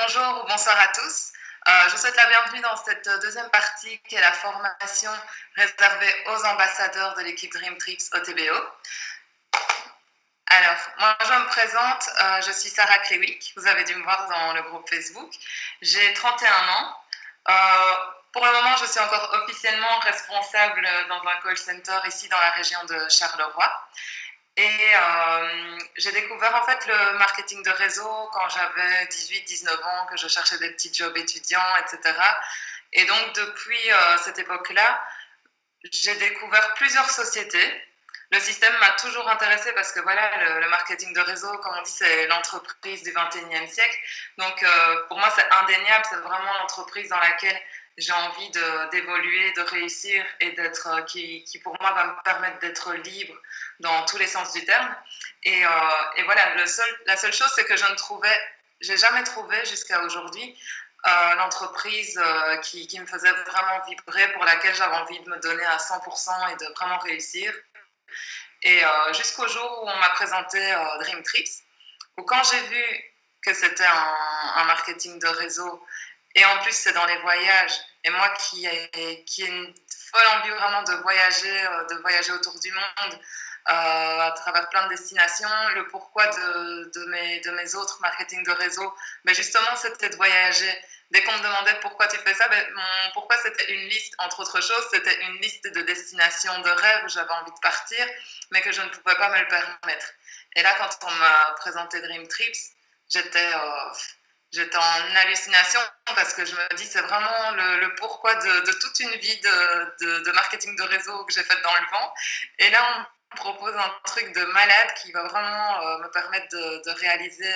Bonjour ou bonsoir à tous. Je vous souhaite la bienvenue dans cette deuxième partie qui est la formation réservée aux ambassadeurs de l'équipe Dream Trips au TBO. Alors, moi je me présente, je suis Sarah Klewick, vous avez dû me voir dans le groupe Facebook. J'ai 31 ans. Pour le moment, je suis encore officiellement responsable dans un call center ici dans la région de Charleroi. Et j'ai découvert en fait le marketing de réseau quand j'avais 18-19 ans, que je cherchais des petits jobs étudiants, etc. Et donc depuis cette époque-là, j'ai découvert plusieurs sociétés. Le système m'a toujours intéressée parce que voilà, le marketing de réseau, comme on dit, c'est l'entreprise du 21e siècle. Donc pour moi, c'est indéniable, c'est vraiment l'entreprise dans laquelle j'ai envie d'évoluer, de réussir et d'être, qui pour moi va me permettre d'être libre dans tous les sens du terme. Et voilà, la seule chose, c'est que j'ai jamais trouvé jusqu'à aujourd'hui l'entreprise qui me faisait vraiment vibrer, pour laquelle j'avais envie de me donner à 100% et de vraiment réussir. Et jusqu'au jour où on m'a présenté Dream Trips, où quand j'ai vu que c'était un marketing de réseau, et en plus c'est dans les voyages, et moi qui ai une folle envie vraiment de voyager autour du monde, à travers plein de destinations, le pourquoi de mes autres marketing de réseau, mais justement c'était de voyager. Dès qu'on me demandait pourquoi tu fais ça, mon pourquoi c'était une liste, entre autres choses, c'était une liste de destinations de rêve où j'avais envie de partir, mais que je ne pouvais pas me le permettre. Et là, quand on m'a présenté Dream Trips, j'étais en hallucination parce que je me dis c'est vraiment le pourquoi de toute une vie de marketing de réseau que j'ai faite dans le vent. Et là, on me propose un truc de malade qui va vraiment me permettre de réaliser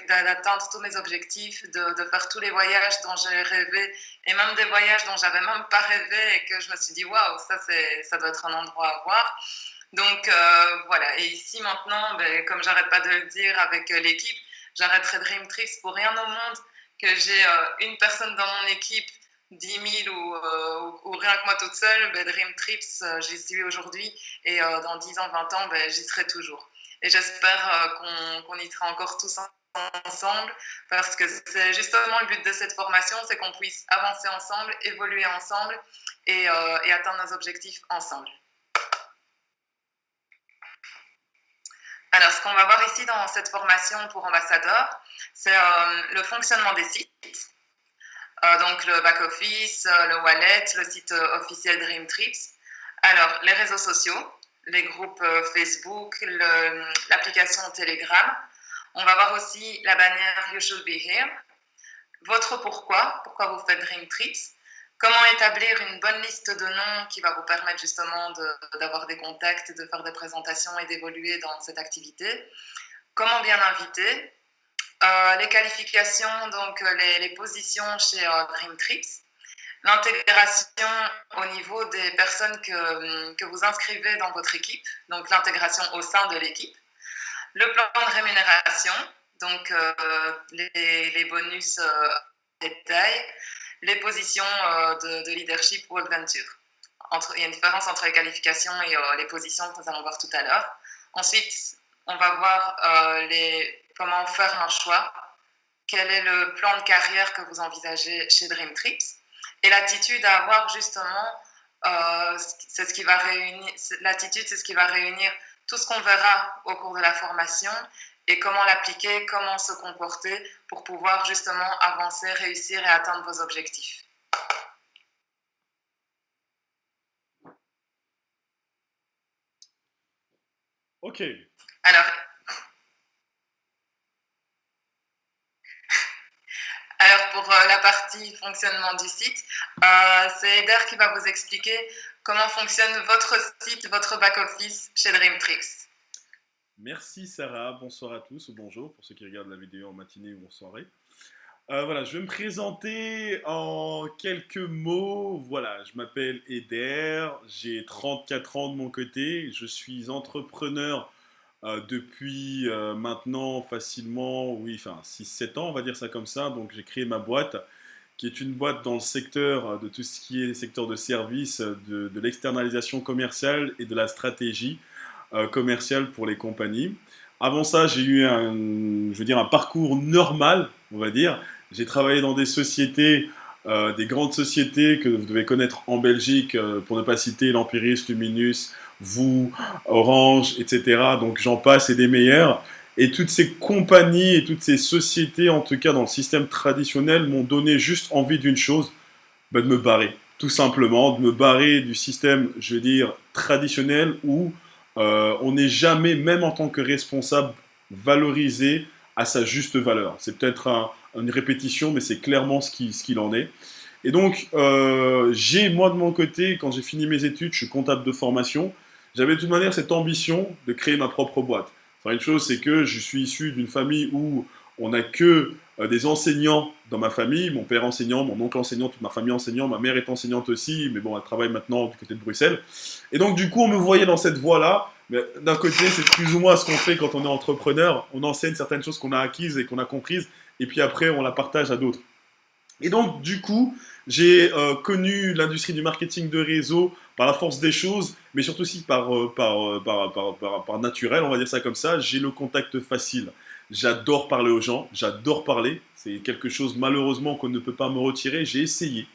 d'atteindre tous mes objectifs, de faire tous les voyages dont j'ai rêvé, et même des voyages dont j'avais même pas rêvé et que je me suis dit waouh, ça doit être un endroit à voir. Donc voilà, et ici maintenant, comme j'arrête pas de le dire avec l'équipe, j'arrêterai Dream Trips pour rien au monde que j'ai une personne dans mon équipe, 10 000 ou rien que moi toute seule. Dream Trips, j'y suis aujourd'hui, et dans 10 ans, 20 ans, j'y serai toujours. Et j'espère qu'on y sera encore tous ensemble, parce que c'est justement le but de cette formation, c'est qu'on puisse avancer ensemble, évoluer ensemble et atteindre nos objectifs ensemble. Alors, ce qu'on va voir ici dans cette formation pour ambassadeurs, c'est le fonctionnement des sites, donc le back-office, le wallet, le site officiel Dream Trips. Alors, les réseaux sociaux, les groupes Facebook, l'application Telegram. On va voir aussi la bannière You Should Be Here. Votre pourquoi vous faites Dream Trips. Comment établir une bonne liste de noms qui va vous permettre justement d'avoir des contacts, de faire des présentations et d'évoluer dans cette activité. Comment bien inviter. Les qualifications, donc les positions chez Dream Trips. L'intégration au niveau des personnes que vous inscrivez dans votre équipe, donc l'intégration au sein de l'équipe. Le plan de rémunération, donc les bonus détail, les positions de leadership ou adventure. Il y a une différence entre les qualifications et les positions que nous allons voir tout à l'heure. Ensuite, on va voir comment faire un choix, quel est le plan de carrière que vous envisagez chez Dream Trips, et l'attitude à avoir justement, c'est ce qui va réunir, l'attitude, c'est ce qui va réunir tout ce qu'on verra au cours de la formation, et comment l'appliquer, comment se comporter pour pouvoir justement avancer, réussir et atteindre vos objectifs. Ok. Alors pour la partie fonctionnement du site, c'est Eder qui va vous expliquer comment fonctionne votre site, votre back-office chez Dream Trips. Merci Sarah, bonsoir à tous ou bonjour pour ceux qui regardent la vidéo en matinée ou en soirée. Voilà, je vais me présenter en quelques mots. Voilà, je m'appelle Eder, j'ai 34 ans de mon côté, je suis entrepreneur depuis maintenant facilement, oui, enfin 6-7 ans, on va dire ça comme ça. Donc j'ai créé ma boîte, qui est une boîte dans le secteur de tout ce qui est secteur de service, de l'externalisation commerciale et de la stratégie commerciale pour les compagnies. Avant ça, j'ai eu je veux dire, un parcours normal, on va dire. J'ai travaillé dans des sociétés, des grandes sociétés que vous devez connaître en Belgique, pour ne pas citer l'Empiris, Luminus, vous, Orange, etc. Donc j'en passe et des meilleurs. Et toutes ces compagnies et toutes ces sociétés, en tout cas dans le système traditionnel, m'ont donné juste envie d'une chose, bah, de me barrer. Tout simplement, de me barrer du système, je veux dire, traditionnel où on n'est jamais, même en tant que responsable, valorisé à sa juste valeur. C'est peut-être une répétition, mais c'est clairement ce qu'il en est. Et donc, j'ai, moi de mon côté, quand j'ai fini mes études, je suis comptable de formation, j'avais de toute manière cette ambition de créer ma propre boîte. Enfin, une chose, c'est que je suis issu d'une famille où on n'a que des enseignants dans ma famille, mon père enseignant, mon oncle enseignant, toute ma famille enseignant, ma mère est enseignante aussi, mais bon, elle travaille maintenant du côté de Bruxelles. Et donc, du coup, on me voyait dans cette voie-là. Mais d'un côté, c'est plus ou moins ce qu'on fait quand on est entrepreneur. On enseigne certaines choses qu'on a acquises et qu'on a comprises, et puis après, on la partage à d'autres. Et donc, du coup, j'ai connu l'industrie du marketing de réseau par la force des choses, mais surtout aussi par naturel, on va dire ça comme ça. J'ai le contact facile. J'adore parler aux gens, j'adore parler. C'est quelque chose, malheureusement, qu'on ne peut pas me retirer. J'ai essayé,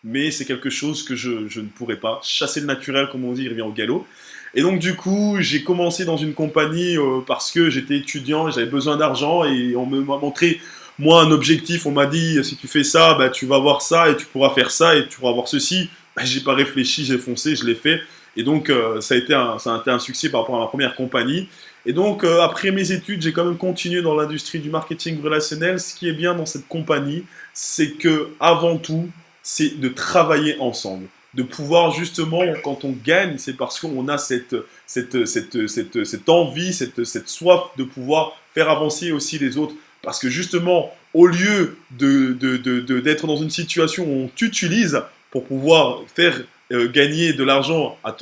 mais c'est quelque chose que je ne pourrais pas. Chasser le naturel, comme on dit, il revient au galop. Et donc, du coup, j'ai commencé dans une compagnie parce que j'étais étudiant et j'avais besoin d'argent et on m'a montré moi un objectif, on m'a dit si tu fais ça, bah, tu vas voir ça et tu pourras faire ça et tu pourras voir ceci. Bah, j'ai pas réfléchi, j'ai foncé, je l'ai fait. Et donc ça a été un succès par rapport à ma première compagnie. Et donc après mes études, j'ai quand même continué dans l'industrie du marketing relationnel. Ce qui est bien dans cette compagnie, c'est que avant tout, c'est de travailler ensemble. De pouvoir justement, quand on gagne, c'est parce qu'on a cette envie, cette soif de pouvoir faire avancer aussi les autres. Parce que justement, au lieu d'être dans une situation où on t'utilise pour pouvoir faire gagner de l'argent à à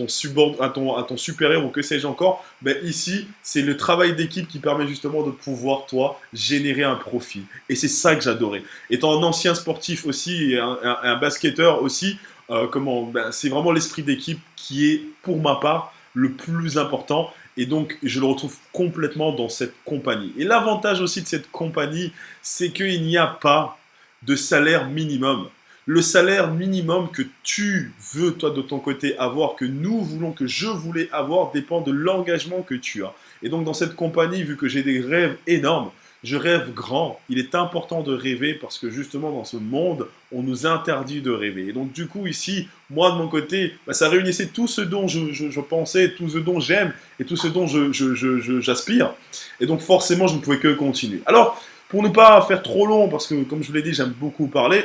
ton supérieur ou que sais-je encore, ben ici, c'est le travail d'équipe qui permet justement de pouvoir, toi, générer un profit. Et c'est ça que j'adorais. Étant un ancien sportif aussi et un basketteur aussi, ben, c'est vraiment l'esprit d'équipe qui est, pour ma part, le plus important. Et donc, je le retrouve complètement dans cette compagnie. Et l'avantage aussi de cette compagnie, c'est qu'il n'y a pas de salaire minimum. Le salaire minimum que tu veux, toi, de ton côté, avoir, que nous voulons, que je voulais avoir, dépend de l'engagement que tu as. Et donc, dans cette compagnie, vu que j'ai des rêves énormes, je rêve grand. Il est important de rêver parce que justement, dans ce monde, on nous interdit de rêver. Et donc, du coup, ici, moi, de mon côté, bah, ça réunissait tout ce dont je pensais, tout ce dont j'aime et tout ce dont j'aspire. Et donc, forcément, je ne pouvais que continuer. Alors, pour ne pas faire trop long, parce que, comme je vous l'ai dit, j'aime beaucoup parler,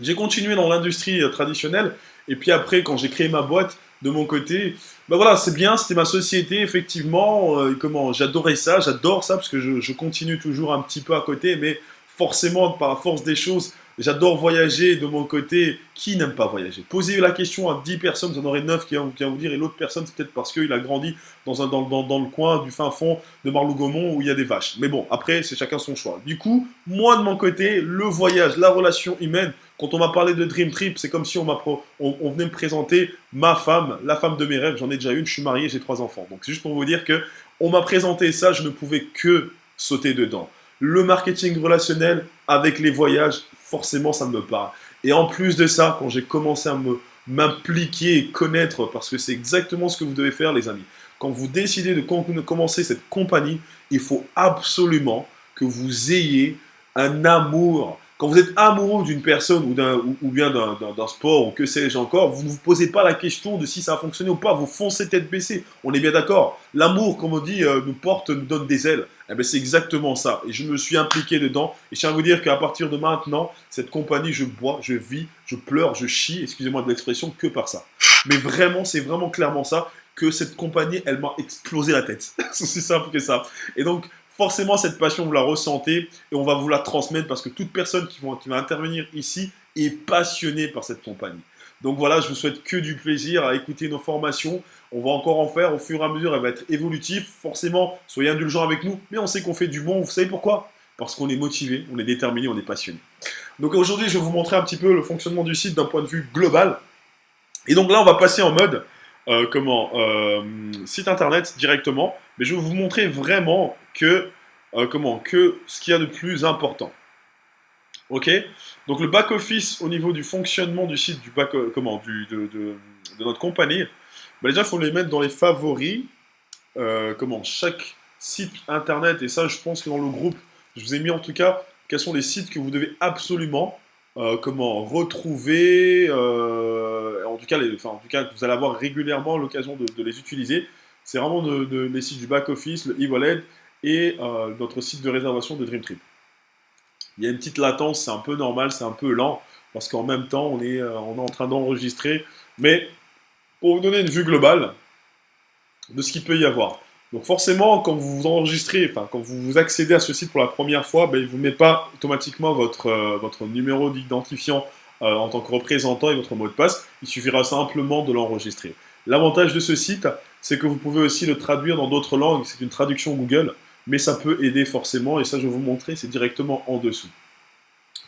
j'ai continué dans l'industrie traditionnelle. Et puis après, quand j'ai créé ma boîte, de mon côté, bah voilà, c'est bien, c'était ma société, effectivement. J'adorais ça, j'adore ça, parce que je continue toujours un petit peu à côté, mais forcément, par la force des choses, j'adore voyager de mon côté. Qui n'aime pas voyager? Posez la question à 10 personnes, vous en aurez 9 qui vont vous dire, et l'autre personne, c'est peut-être parce qu'il a grandi dans le coin du fin fond de Marlougaumont où il y a des vaches. Mais bon, après, c'est chacun son choix. Du coup, moi, de mon côté, le voyage, la relation humaine, quand on m'a parlé de Dream Trip, c'est comme si on venait me présenter ma femme, la femme de mes rêves. J'en ai déjà une, je suis marié, j'ai 3 enfants. Donc c'est juste pour vous dire que on m'a présenté ça, je ne pouvais que sauter dedans. Le marketing relationnel avec les voyages, forcément ça me parle. Et en plus de ça, quand j'ai commencé à m'impliquer et connaître, parce que c'est exactement ce que vous devez faire les amis. Quand vous décidez de commencer cette compagnie, il faut absolument que vous ayez un amour. Quand vous êtes amoureux d'une personne ou bien d'un sport ou que sais-je encore, vous ne vous posez pas la question de si ça a fonctionné ou pas, vous foncez tête baissée. On est bien d'accord. L'amour, comme on dit, nous porte, nous donne des ailes. Eh bien, c'est exactement ça. Et je me suis impliqué dedans. Et je tiens à vous dire qu'à partir de maintenant, cette compagnie, je bois, je vis, je pleure, je chie, excusez-moi de l'expression, que par ça. Mais vraiment, c'est vraiment clairement ça, que cette compagnie, elle m'a explosé la tête. C'est aussi simple que ça. Et donc, forcément, cette passion, vous la ressentez et on va vous la transmettre parce que toute personne qui va intervenir ici est passionnée par cette compagnie. Donc voilà, je vous souhaite que du plaisir à écouter nos formations. On va encore en faire au fur et à mesure, elle va être évolutive. Forcément, soyez indulgents avec nous, mais on sait qu'on fait du bon. Vous savez pourquoi? Parce qu'on est motivé, on est déterminé, on est passionné. Donc aujourd'hui, je vais vous montrer un petit peu le fonctionnement du site d'un point de vue global. Et donc là, on va passer en mode site internet directement, mais je vais vous montrer vraiment que ce qu'il y a de plus important. Ok. Donc le back office au niveau du fonctionnement du site du back, de notre compagnie, bah déjà il faut les mettre dans les favoris. Chaque site internet, et ça je pense que dans le groupe, je vous ai mis en tout cas quels sont les sites que vous devez absolument retrouver, en tout cas que vous allez avoir régulièrement l'occasion de les utiliser. C'est vraiment les sites du back-office, le e-wallet et notre site de réservation de DreamTrip. Il y a une petite latence, c'est un peu normal, c'est un peu lent, parce qu'en même temps on est en train d'enregistrer, mais pour vous donner une vue globale, de ce qu'il peut y avoir. Donc forcément, quand vous enregistrez, enfin quand vous accédez à ce site pour la première fois, ben, il ne vous met pas automatiquement votre numéro d'identifiant en tant que représentant et votre mot de passe. Il suffira simplement de l'enregistrer. L'avantage de ce site, c'est que vous pouvez aussi le traduire dans d'autres langues. C'est une traduction Google, mais ça peut aider forcément. Et ça, je vais vous montrer, c'est directement en dessous.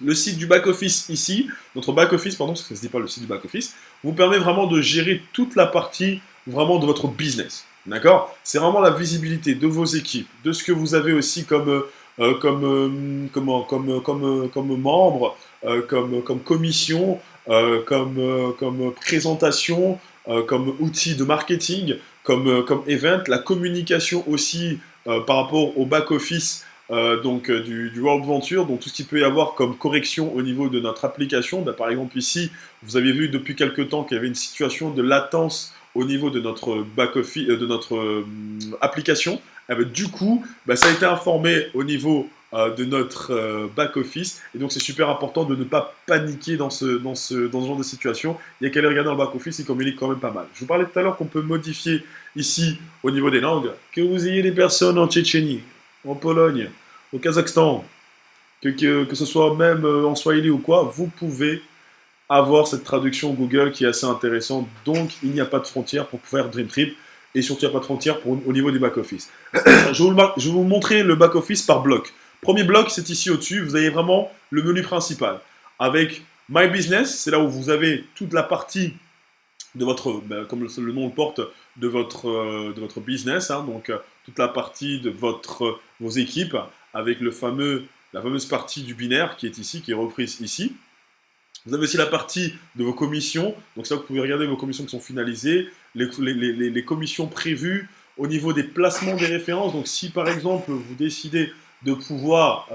Le site du back-office ici, notre back-office, pardon, parce que ça ne se dit pas le site du back-office, vous permet vraiment de gérer toute la partie vraiment de votre business. D'accord? C'est vraiment la visibilité de vos équipes, de ce que vous avez aussi comme membre, comme commission, comme présentation, comme outil de marketing, comme event, la communication aussi par rapport au back-office du World Venture, donc tout ce qu'il peut y avoir comme correction au niveau de notre application. Bah, par exemple ici, vous avez vu depuis quelques temps qu'il y avait une situation de latence au niveau de notre back-office, de notre application. Eh ben, du coup, bah, ça a été informé au niveau de notre back-office. Et donc, c'est super important de ne pas paniquer dans ce genre de situation. Il y a qu'à aller regarder dans le back-office, il communique quand même pas mal. Je vous parlais tout à l'heure qu'on peut modifier ici, au niveau des langues, que vous ayez des personnes en Tchétchénie, en Pologne, au Kazakhstan, que ce soit même en Swahili ou quoi, vous pouvez avoir cette traduction Google qui est assez intéressante. Donc, il n'y a pas de frontière pour faire Dream Trip et surtout, il n'y a pas de frontière au niveau du back-office. Je vais vous montrer le back-office par bloc. Premier bloc, c'est ici au-dessus. Vous avez vraiment le menu principal avec My Business. C'est là où vous avez toute la partie de votre, comme le nom le porte, de votre business. Hein, donc, toute la partie de vos équipes avec la fameuse partie du binaire qui est ici, qui est reprise ici. Vous avez aussi la partie de vos commissions. Donc ça, vous pouvez regarder vos commissions qui sont finalisées, les commissions prévues au niveau des placements des références. Donc si par exemple, vous décidez de pouvoir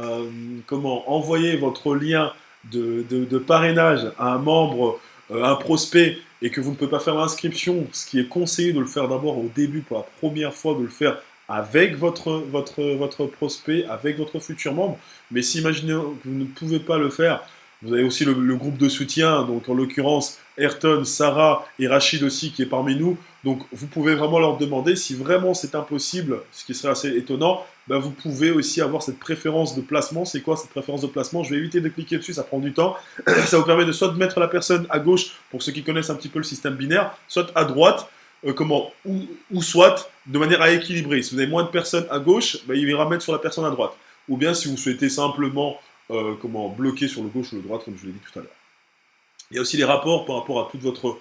envoyer votre lien de parrainage à un membre, un prospect, et que vous ne pouvez pas faire l'inscription, ce qui est conseillé de le faire d'abord au début pour la première fois, de le faire avec votre prospect, avec votre futur membre. Mais si imaginez que vous ne pouvez pas le faire, vous avez aussi le groupe de soutien, donc en l'occurrence Ayrton, Sarah et Rachid aussi qui est parmi nous. Donc vous pouvez vraiment leur demander si vraiment c'est impossible, ce qui serait assez étonnant, ben vous pouvez aussi avoir cette préférence de placement. C'est quoi cette préférence de placement? Je vais éviter de cliquer dessus, ça prend du temps. Ça vous permet de soit de mettre la personne à gauche, pour ceux qui connaissent un petit peu le système binaire, soit à droite, ou soit de manière à équilibrer. Si vous avez moins de personnes à gauche, ben, il ira mettre sur la personne à droite. Ou bien si vous souhaitez simplement bloquer sur le gauche ou le droite, comme je l'ai dit tout à l'heure. Il y a aussi les rapports par rapport à toute votre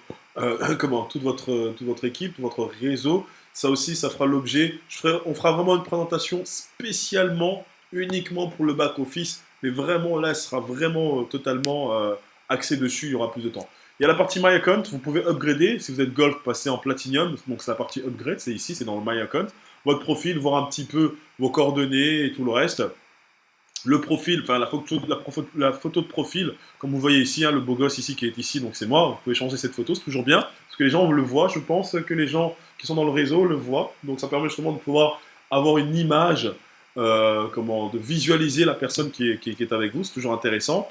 équipe, tout votre réseau. Ça aussi, ça fera l'objet. On fera vraiment une présentation spécialement, uniquement pour le back-office. Mais vraiment, là, ce sera vraiment totalement axé dessus. Il y aura plus de temps. Il y a la partie My Account. Vous pouvez upgrader. Si vous êtes Gold, passer en Platinum. Donc, c'est la partie upgrade. C'est ici, c'est dans le My Account. Votre profil, voir un petit peu vos coordonnées et tout le reste. Le profil, enfin la photo de profil, comme vous voyez ici, hein, le beau gosse ici qui est ici, donc c'est moi, vous pouvez changer cette photo, c'est toujours bien, parce que les gens le voient, je pense que les gens qui sont dans le réseau le voient, donc ça permet justement de pouvoir avoir une image, de visualiser la personne qui est avec vous, c'est toujours intéressant.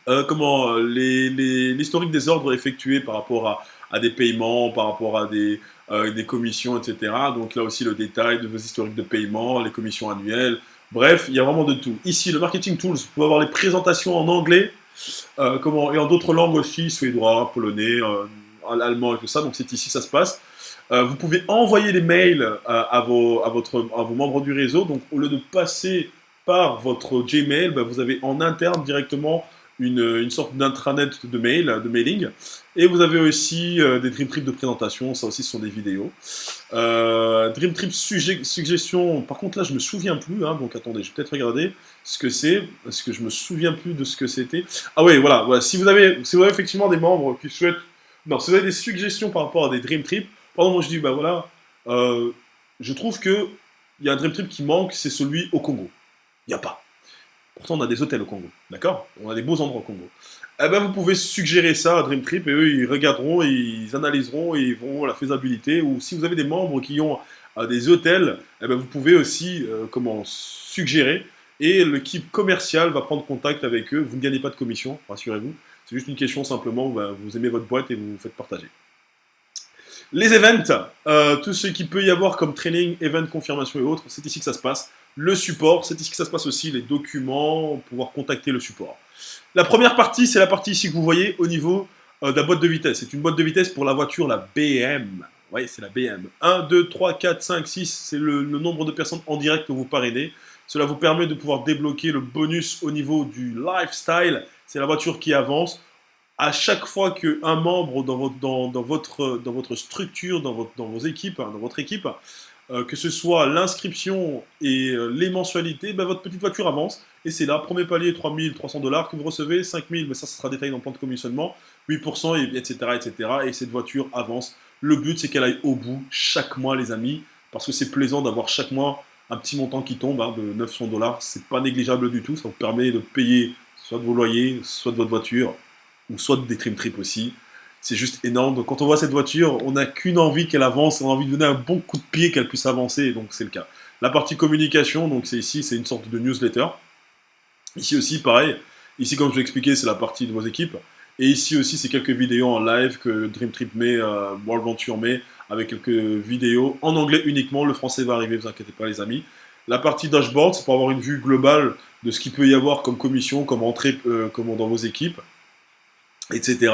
L'historique des ordres effectués par rapport à des paiements, par rapport à des commissions, etc. Donc là aussi le détail de vos historiques de paiement, les commissions annuelles. Bref, il y a vraiment de tout. Ici, le Marketing Tools, vous pouvez avoir les présentations en anglais et en d'autres langues aussi, suédois, polonais, allemand et tout ça. Donc c'est ici, ça se passe. Vous pouvez envoyer des mails à vos membres du réseau. Donc au lieu de passer par votre Gmail, vous avez en interne directement une sorte d'intranet de mail, de mailing. Et vous avez aussi des Dream Trip de présentation, ça aussi ce sont des vidéos. Dream Trip suggestion, par contre là je me souviens plus, hein, donc attendez, je vais peut-être regarder ce que c'est, parce que je me souviens plus de ce que c'était. Ah oui, voilà, voilà. Si vous avez effectivement des membres qui souhaitent... Non, si vous avez des suggestions par rapport à des Dream Trip, pardon, moi je dis, bah voilà, je trouve que il y a un Dream Trip qui manque, c'est celui au Congo. Il n'y a pas. Pourtant, on a des hôtels au Congo, d'accord? On a des beaux endroits au Congo. Eh ben, vous pouvez suggérer ça à Dream Trip et eux, ils regarderont, ils analyseront et ils verront la faisabilité. Ou si vous avez des membres qui ont des hôtels, eh ben, vous pouvez aussi suggérer et l'équipe commerciale va prendre contact avec eux. Vous ne gagnez pas de commission, rassurez-vous. C'est juste une question simplement, ben, vous aimez votre boîte et vous vous faites partager. Les events, tout ce qu'il peut y avoir comme training, event, confirmation et autres, c'est ici que ça se passe. Le support, c'est ici que ça se passe aussi, les documents, pouvoir contacter le support. La première partie, c'est la partie ici que vous voyez au niveau de la boîte de vitesse. C'est une boîte de vitesse pour la voiture, la BM. Oui, c'est la BM. 1, 2, 3, 4, 5, 6, c'est le nombre de personnes en direct que vous parrainez. Cela vous permet de pouvoir débloquer le bonus au niveau du lifestyle. C'est la voiture qui avance. À chaque fois qu'un membre dans votre structure, dans vos équipes, hein, dans votre équipe, que ce soit l'inscription et les mensualités, ben, votre petite voiture avance. Et c'est là, premier palier, 3 300 $ que vous recevez, 5 000, mais ça sera détaillé dans le plan de commissionnement, 8%, etc., etc. Et cette voiture avance. Le but, c'est qu'elle aille au bout chaque mois, les amis, parce que c'est plaisant d'avoir chaque mois un petit montant qui tombe hein, de 900 $. C'est pas négligeable du tout. Ça vous permet de payer soit de vos loyers, soit de votre voiture, ou soit des Dream Trip aussi. C'est juste énorme. Donc quand on voit cette voiture, on n'a qu'une envie qu'elle avance, on a envie de donner un bon coup de pied qu'elle puisse avancer, et donc c'est le cas. La partie communication, donc c'est ici, c'est une sorte de newsletter. Ici aussi, pareil. Ici, comme je l'ai expliqué, c'est la partie de vos équipes. Et ici aussi, c'est quelques vidéos en live que Dream Trip met, World Venture met, avec quelques vidéos en anglais uniquement. Le français va arriver, vous inquiétez pas les amis. La partie dashboard, c'est pour avoir une vue globale de ce qu'il peut y avoir comme commission, comme entrée dans vos équipes, etc.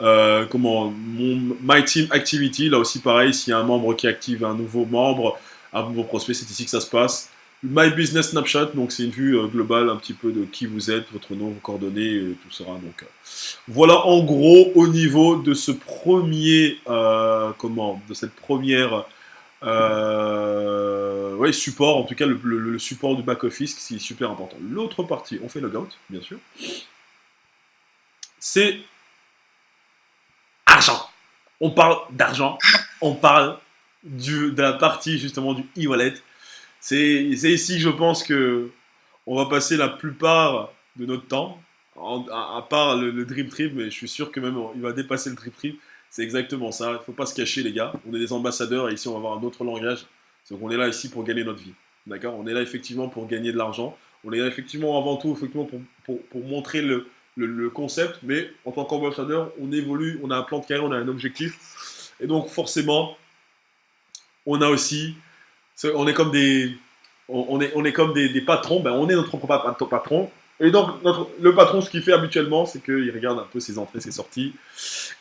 My Team Activity, là aussi pareil, s'il y a un membre qui active un nouveau membre, un nouveau prospect, c'est ici que ça se passe. My Business Snapshot, donc c'est une vue globale un petit peu de qui vous êtes, votre nom, vos coordonnées, tout sera donc. Voilà en gros au niveau de ce premier, de cette première support, en tout cas le support du back-office qui est super important. L'autre partie, on fait logout, bien sûr, c'est argent. On parle d'argent, on parle de la partie justement du e-wallet. C'est ici que je pense que on va passer la plupart de notre temps, à part le Dream Trip, mais je suis sûr que même il va dépasser le Dream Trip. C'est exactement ça, il ne faut pas se cacher les gars. On est des ambassadeurs et ici on va avoir un autre langage. Donc on est là ici pour gagner notre vie. D'accord. On est là effectivement pour gagner de l'argent. On est là effectivement avant tout effectivement pour montrer le concept, mais en tant qu'ambassadeur, on évolue, on a un plan de carrière, on a un objectif. Et donc forcément, on a aussi, on est comme des patrons, ben on est notre propre patron. Et donc le patron, ce qu'il fait habituellement, c'est qu'il regarde un peu ses entrées, ses sorties,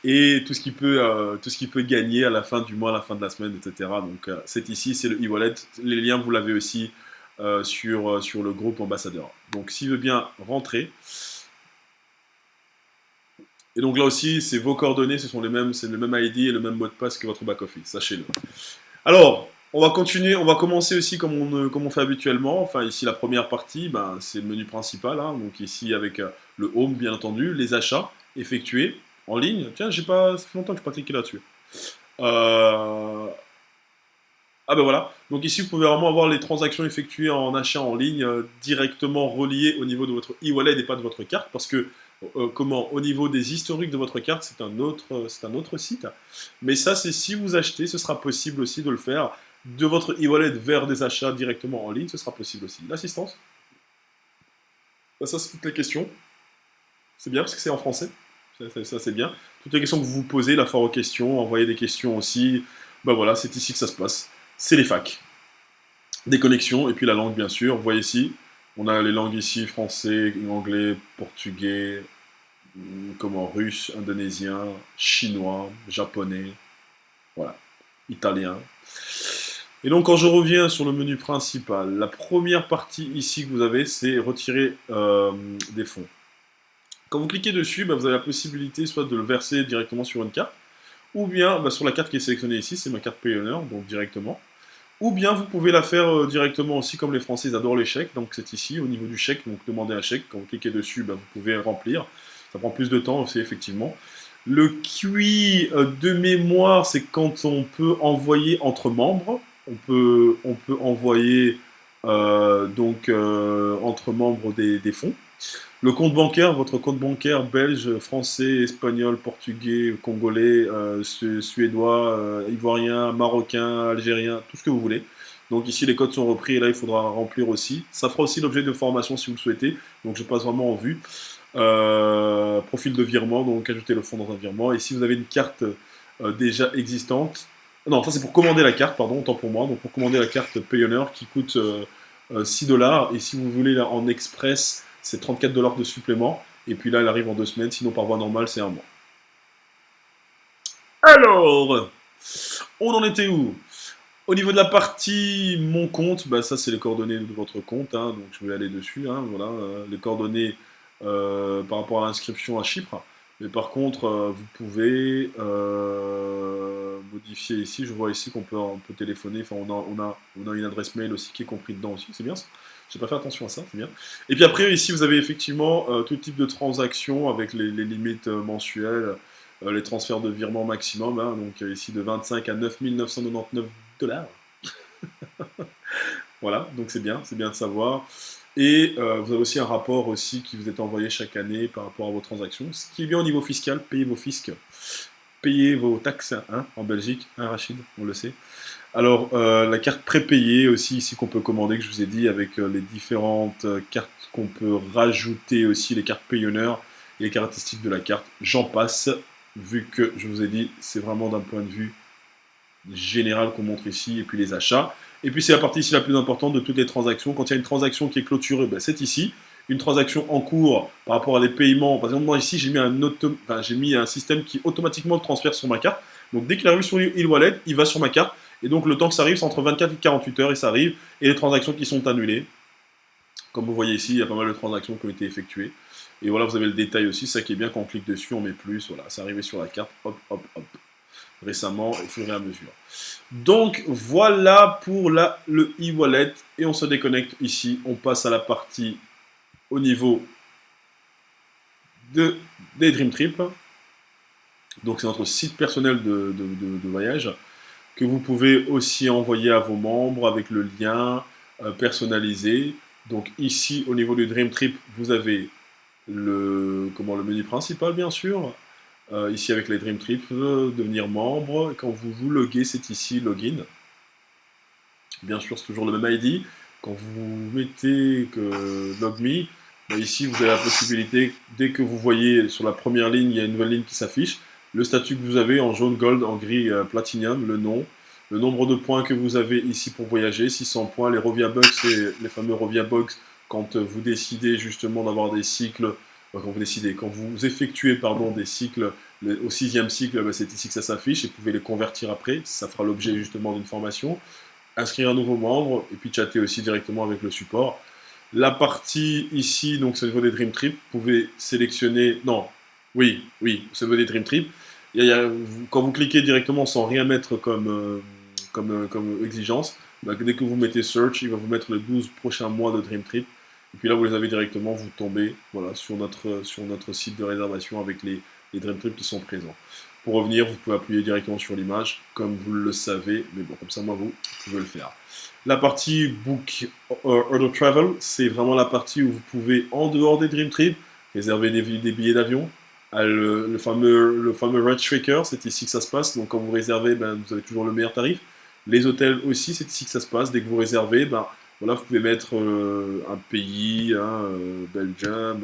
et tout ce qu'il peut gagner à la fin du mois, à la fin de la semaine, etc. Donc c'est ici, c'est le e-wallet. Les liens, vous l'avez aussi sur le groupe ambassadeur. Donc s'il veut bien rentrer. Et donc là aussi, c'est vos coordonnées, c'est le même ID et le même mot de passe que votre back-office, sachez-le. Alors, on va continuer, on va commencer aussi comme on fait habituellement. Enfin, ici, la première partie, ben, c'est le menu principal. Hein, donc ici, avec le home, bien entendu, les achats effectués en ligne. Tiens, ça fait longtemps que je n'ai pas cliqué là-dessus. Ah ben voilà, donc ici vous pouvez vraiment avoir les transactions effectuées en achat en ligne directement reliées au niveau de votre e-wallet et pas de votre carte, parce que au niveau des historiques de votre carte, c'est un autre site. Mais ça, c'est si vous achetez, ce sera possible aussi de le faire de votre e-wallet vers des achats directement en ligne, ce sera possible aussi. L'assistance, ça c'est toutes les questions. C'est bien parce que c'est en français. Ça c'est bien. Toutes les questions que vous vous posez, la foire aux questions, envoyez des questions aussi. Ben voilà, c'est ici que ça se passe. C'est les facs. Des connexions, et puis la langue bien sûr. Vous voyez ici, on a les langues ici, français, anglais, portugais, russe, indonésien, chinois, japonais, voilà, italien. Et donc quand je reviens sur le menu principal, la première partie ici que vous avez, c'est retirer des fonds. Quand vous cliquez dessus, vous avez la possibilité soit de le verser directement sur une carte, ou bien sur la carte qui est sélectionnée ici, c'est ma carte Payoneer, donc directement. Ou bien vous pouvez la faire directement aussi, comme les Français ils adorent les chèques, donc c'est ici, au niveau du chèque, donc demandez un chèque, quand vous cliquez dessus, vous pouvez remplir, ça prend plus de temps aussi effectivement. Le QI de mémoire, c'est quand on peut envoyer entre membres, on peut envoyer entre membres des fonds. Le compte bancaire, votre compte bancaire belge, français, espagnol, portugais, congolais, suédois, ivoirien, marocain, algérien, tout ce que vous voulez. Donc ici les codes sont repris et là il faudra remplir aussi. Ça fera aussi l'objet de formation si vous le souhaitez. Donc je passe vraiment en vue. Profil de virement, donc ajouter le fonds dans un virement. Et si vous avez une carte déjà existante, non, ça c'est pour commander la carte, pardon, autant pour moi. Donc pour commander la carte Payoneer qui coûte 6 dollars. Et si vous voulez en express, c'est 34 dollars de supplément. Et puis là, elle arrive en 2 semaines. Sinon, par voie normale, c'est un mois. Alors, on en était où? Au niveau de la partie mon compte, ça c'est les coordonnées de votre compte, hein, donc je vais aller dessus, hein, voilà, les coordonnées par rapport à l'inscription à Chypre. Mais par contre, vous pouvez modifier ici. Je vois ici qu'on peut téléphoner. Enfin, on a une adresse mail aussi qui est compris dedans aussi. C'est bien ça. J'ai pas fait attention à ça, c'est bien. Et puis après, ici, vous avez effectivement tout type de transactions avec les limites mensuelles, les transferts de virement maximum. Hein, donc ici de 25 à 9 999 dollars. Voilà, donc c'est bien de savoir. Et vous avez aussi un rapport aussi qui vous est envoyé chaque année par rapport à vos transactions. Ce qui est bien au niveau fiscal, payez vos fiscs, payez vos taxes hein, en Belgique, hein, Rachid, on le sait. Alors, la carte prépayée aussi ici qu'on peut commander, que je vous ai dit, avec les différentes cartes qu'on peut rajouter aussi, les cartes Payoneer et les caractéristiques de la carte. J'en passe, vu que je vous ai dit, c'est vraiment d'un point de vue général qu'on montre ici, et puis les achats. Et puis c'est la partie ici la plus importante de toutes les transactions. Quand il y a une transaction qui est clôturée, c'est ici. Une transaction en cours par rapport à des paiements. Par exemple, moi ici, j'ai mis un système qui automatiquement le transfère sur ma carte. Donc dès qu'il arrive sur e-wallet, il va sur ma carte. Et donc le temps que ça arrive, c'est entre 24 et 48 heures et ça arrive. Et les transactions qui sont annulées. Comme vous voyez ici, il y a pas mal de transactions qui ont été effectuées. Et voilà, vous avez le détail aussi. Ça qui est bien, quand on clique dessus, on met plus. Voilà, c'est arrivé sur la carte. Hop, hop, hop. Récemment, au fur et à mesure. Donc voilà pour le e-wallet. Et on se déconnecte ici. On passe à la partie au niveau des Dream Trip. Donc c'est notre site personnel de voyage que vous pouvez aussi envoyer à vos membres avec le lien personnalisé. Donc ici au niveau du Dream Trip, vous avez le menu principal bien sûr. Ici avec les Dream Trip, devenir membre. Quand vous vous loguez, c'est ici login. Bien sûr, c'est toujours le même ID. Quand vous mettez que logme, ici vous avez la possibilité, dès que vous voyez sur la première ligne, il y a une nouvelle ligne qui s'affiche, le statut que vous avez en jaune, gold, en gris, platinum, le nom, le nombre de points que vous avez ici pour voyager, 600 points, les Rovia Bucks, c'est les fameux Rovia Bucks quand vous décidez justement d'avoir des cycles, quand vous effectuez des cycles au 6e cycle, c'est ici que ça s'affiche et vous pouvez les convertir après, ça fera l'objet justement d'une formation. Inscrire un nouveau membre et puis chatter aussi directement avec le support. La partie ici, donc c'est au niveau des Dream Trip, vous pouvez sélectionner, oui, c'est au niveau des Dream Trip. Quand vous cliquez directement sans rien mettre comme exigence, dès que vous mettez Search, il va vous mettre les 12 prochains mois de Dream Trip. Et puis là, vous les avez directement, vous tombez sur notre site de réservation avec les Dream Trip qui sont présents. Pour revenir, vous pouvez appuyer directement sur l'image, comme vous le savez, mais bon, comme ça, moi, vous pouvez le faire. La partie Book Order Travel, c'est vraiment la partie où vous pouvez, en dehors des Dream Trip, réserver des billets d'avion. Le fameux Red Tracker, c'est ici que ça se passe. Donc, quand vous réservez, vous avez toujours le meilleur tarif. Les hôtels aussi, c'est ici que ça se passe. Dès que vous réservez, voilà, vous pouvez mettre un pays, Belgium,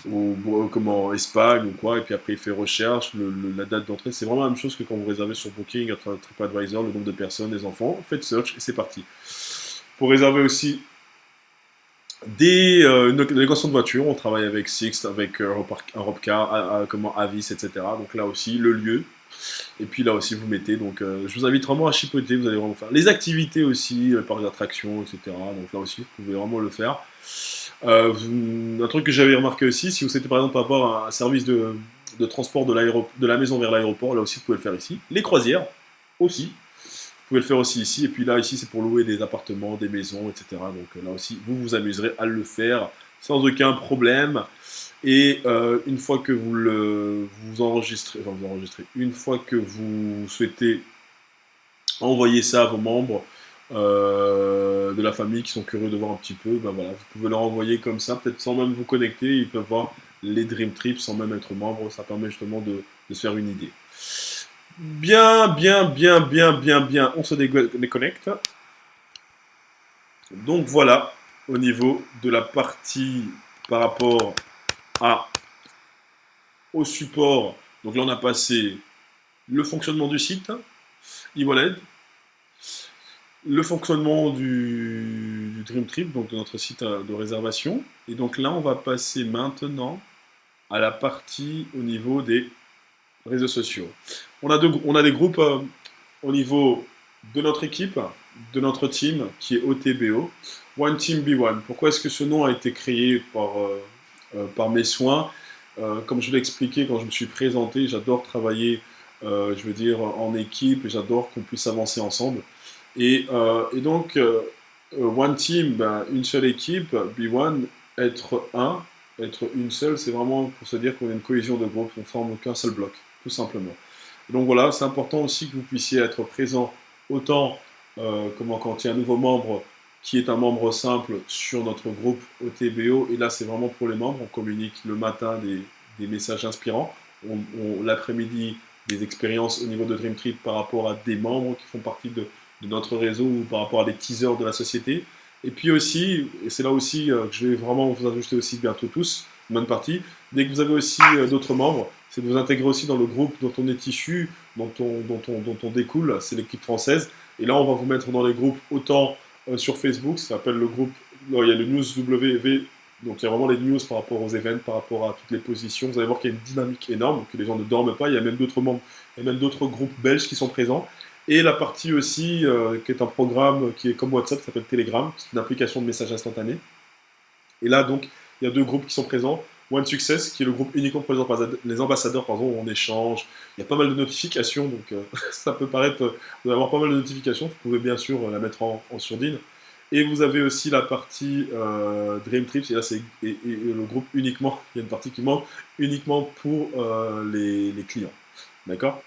ou Espagne ou quoi, et puis après il fait recherche, la date d'entrée, c'est vraiment la même chose que quand vous réservez sur Booking, à travers TripAdvisor, le nombre de personnes, les enfants, faites search et c'est parti. Pour réserver aussi des locations de voitures, on travaille avec Sixt, avec Europcar, Avis, etc. Donc là aussi, le lieu. Et puis là aussi, vous mettez. Donc je vous invite vraiment à chipoter, vous allez vraiment faire. Les activités aussi, parcs d'attractions, etc. Donc là aussi, vous pouvez vraiment le faire. Un truc que j'avais remarqué aussi, si vous souhaitez par exemple avoir un service de transport de la maison vers l'aéroport, là aussi vous pouvez le faire ici. Les croisières aussi, vous pouvez le faire aussi ici. Et puis là, ici, c'est pour louer des appartements, des maisons, etc. Donc là aussi, vous vous amuserez à le faire sans aucun problème. Et une fois que vous enregistrez, enfin vous enregistrez, une fois que vous souhaitez envoyer ça à vos membres de la famille qui sont curieux de voir un petit peu, ben voilà, vous pouvez leur envoyer comme ça, peut-être sans même vous connecter, ils peuvent voir les Dream Trips sans même être membre, ça permet justement de se faire une idée. Bien, bien, bien, bien, bien, bien, on se déconnecte. Donc voilà, au niveau de la partie par rapport au support, donc là on a passé le fonctionnement du site, e-wallet, le fonctionnement du Dream Trip, donc de notre site de réservation. Et donc là, on va passer maintenant à la partie au niveau des réseaux sociaux. On a des groupes au niveau de notre équipe, de notre team, qui est OTBO, One Team B1. Pourquoi est-ce que ce nom a été créé par mes soins? Comme je l'ai expliqué quand je me suis présenté, j'adore travailler, je veux dire, en équipe, et j'adore qu'on puisse avancer ensemble. Et donc, One Team, ben, une seule équipe, B1, être un, être une seule, c'est vraiment pour se dire qu'on a une cohésion de groupe, on forme qu'un seul bloc, tout simplement. Et donc voilà, c'est important aussi que vous puissiez être présent autant quand il y a un nouveau membre qui est un membre simple sur notre groupe OTBO, et là c'est vraiment pour les membres, on communique le matin des messages inspirants, l'après-midi des expériences au niveau de Dream Trip par rapport à des membres qui font partie de notre réseau ou par rapport à des teasers de la société. Et puis aussi, et c'est là aussi que je vais vraiment vous ajouter aussi bientôt tous, une bonne partie, dès que vous avez aussi d'autres membres, c'est de vous intégrer aussi dans le groupe dont on est issu, dont on découle, c'est l'équipe française. Et là, on va vous mettre dans les groupes autant sur Facebook, ça s'appelle le groupe, il y a le News WV, donc il y a vraiment les news par rapport aux events, par rapport à toutes les positions. Vous allez voir qu'il y a une dynamique énorme, que les gens ne dorment pas. Il y a même d'autres membres, il y a même d'autres groupes belges qui sont présents. Et la partie aussi, qui est un programme qui est comme WhatsApp, qui s'appelle Telegram, c'est une application de messages instantanés. Et là, donc, il y a deux groupes qui sont présents. One Success, qui est le groupe uniquement pour les ambassadeurs, pardon, où on échange. Il y a pas mal de notifications, donc ça peut paraître d'avoir pas mal de notifications. Vous pouvez bien sûr la mettre en sourdine. Et vous avez aussi la partie Dream Trips, et là c'est le groupe uniquement, il y a une partie qui manque uniquement pour les clients. D'accord?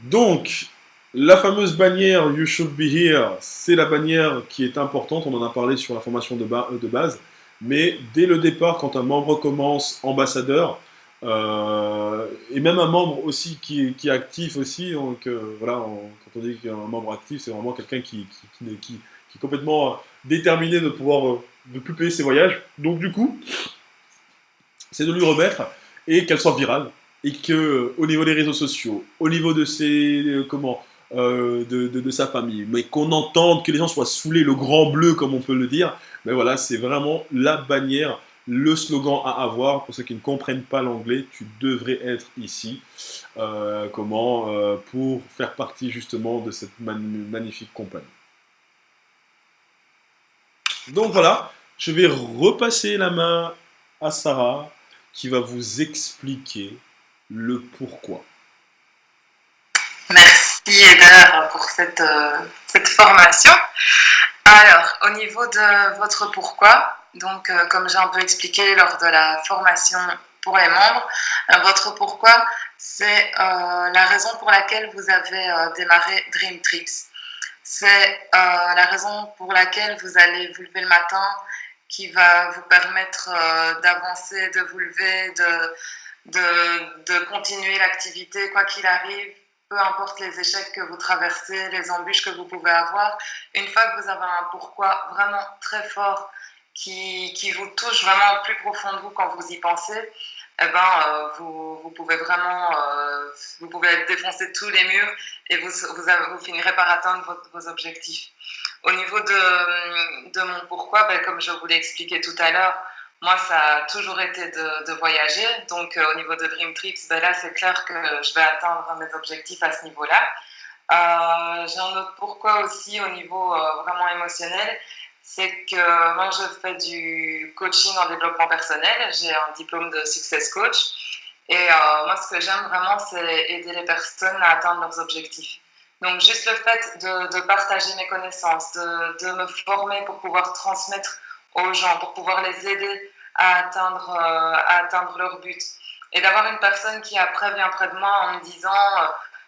Donc, la fameuse bannière You Should Be Here, c'est la bannière qui est importante, on en a parlé sur la formation de base, mais dès le départ, quand un membre commence ambassadeur, et même un membre aussi qui est actif aussi, donc voilà, quand on dit qu'un membre actif, c'est vraiment quelqu'un qui est complètement déterminé de pouvoir de plus payer ses voyages. Donc du coup, c'est de lui remettre et qu'elle soit virale et que au niveau des réseaux sociaux, au niveau de ses de sa famille, mais qu'on entende que les gens soient saoulés, le grand bleu comme on peut le dire, mais voilà, c'est vraiment la bannière, le slogan à avoir pour ceux qui ne comprennent pas l'anglais, tu devrais être ici, pour faire partie justement de cette magnifique compagnie. Donc voilà, je vais repasser la main à Sarah qui va vous expliquer le pourquoi. Merci Eder pour cette formation. Alors, au niveau de votre pourquoi, donc comme j'ai un peu expliqué lors de la formation pour les membres, votre pourquoi, c'est la raison pour laquelle vous avez démarré Dream Trips. C'est la raison pour laquelle vous allez vous lever le matin, qui va vous permettre d'avancer, de vous lever, de continuer l'activité quoi qu'il arrive, peu importe les échecs que vous traversez, les embûches que vous pouvez avoir. Une fois que vous avez un pourquoi vraiment très fort qui vous touche vraiment au plus profond de vous quand vous y pensez, eh ben, vous pouvez vraiment vous pouvez défoncer tous les murs et vous finirez par atteindre vos objectifs. Au niveau de mon pourquoi, ben, comme je vous l'ai expliqué tout à l'heure, moi, ça a toujours été de voyager. Donc, au niveau de Dream Trips, ben là, c'est clair que je vais atteindre mes objectifs à ce niveau-là. J'ai un autre pourquoi aussi au niveau vraiment émotionnel, c'est que moi je fais du coaching en développement personnel, j'ai un diplôme de success coach et moi ce que j'aime vraiment c'est aider les personnes à atteindre leurs objectifs. Donc juste le fait de partager mes connaissances, de me former pour pouvoir transmettre aux gens, pour pouvoir les aider à atteindre leur but. Et d'avoir une personne qui après vient près de moi en me disant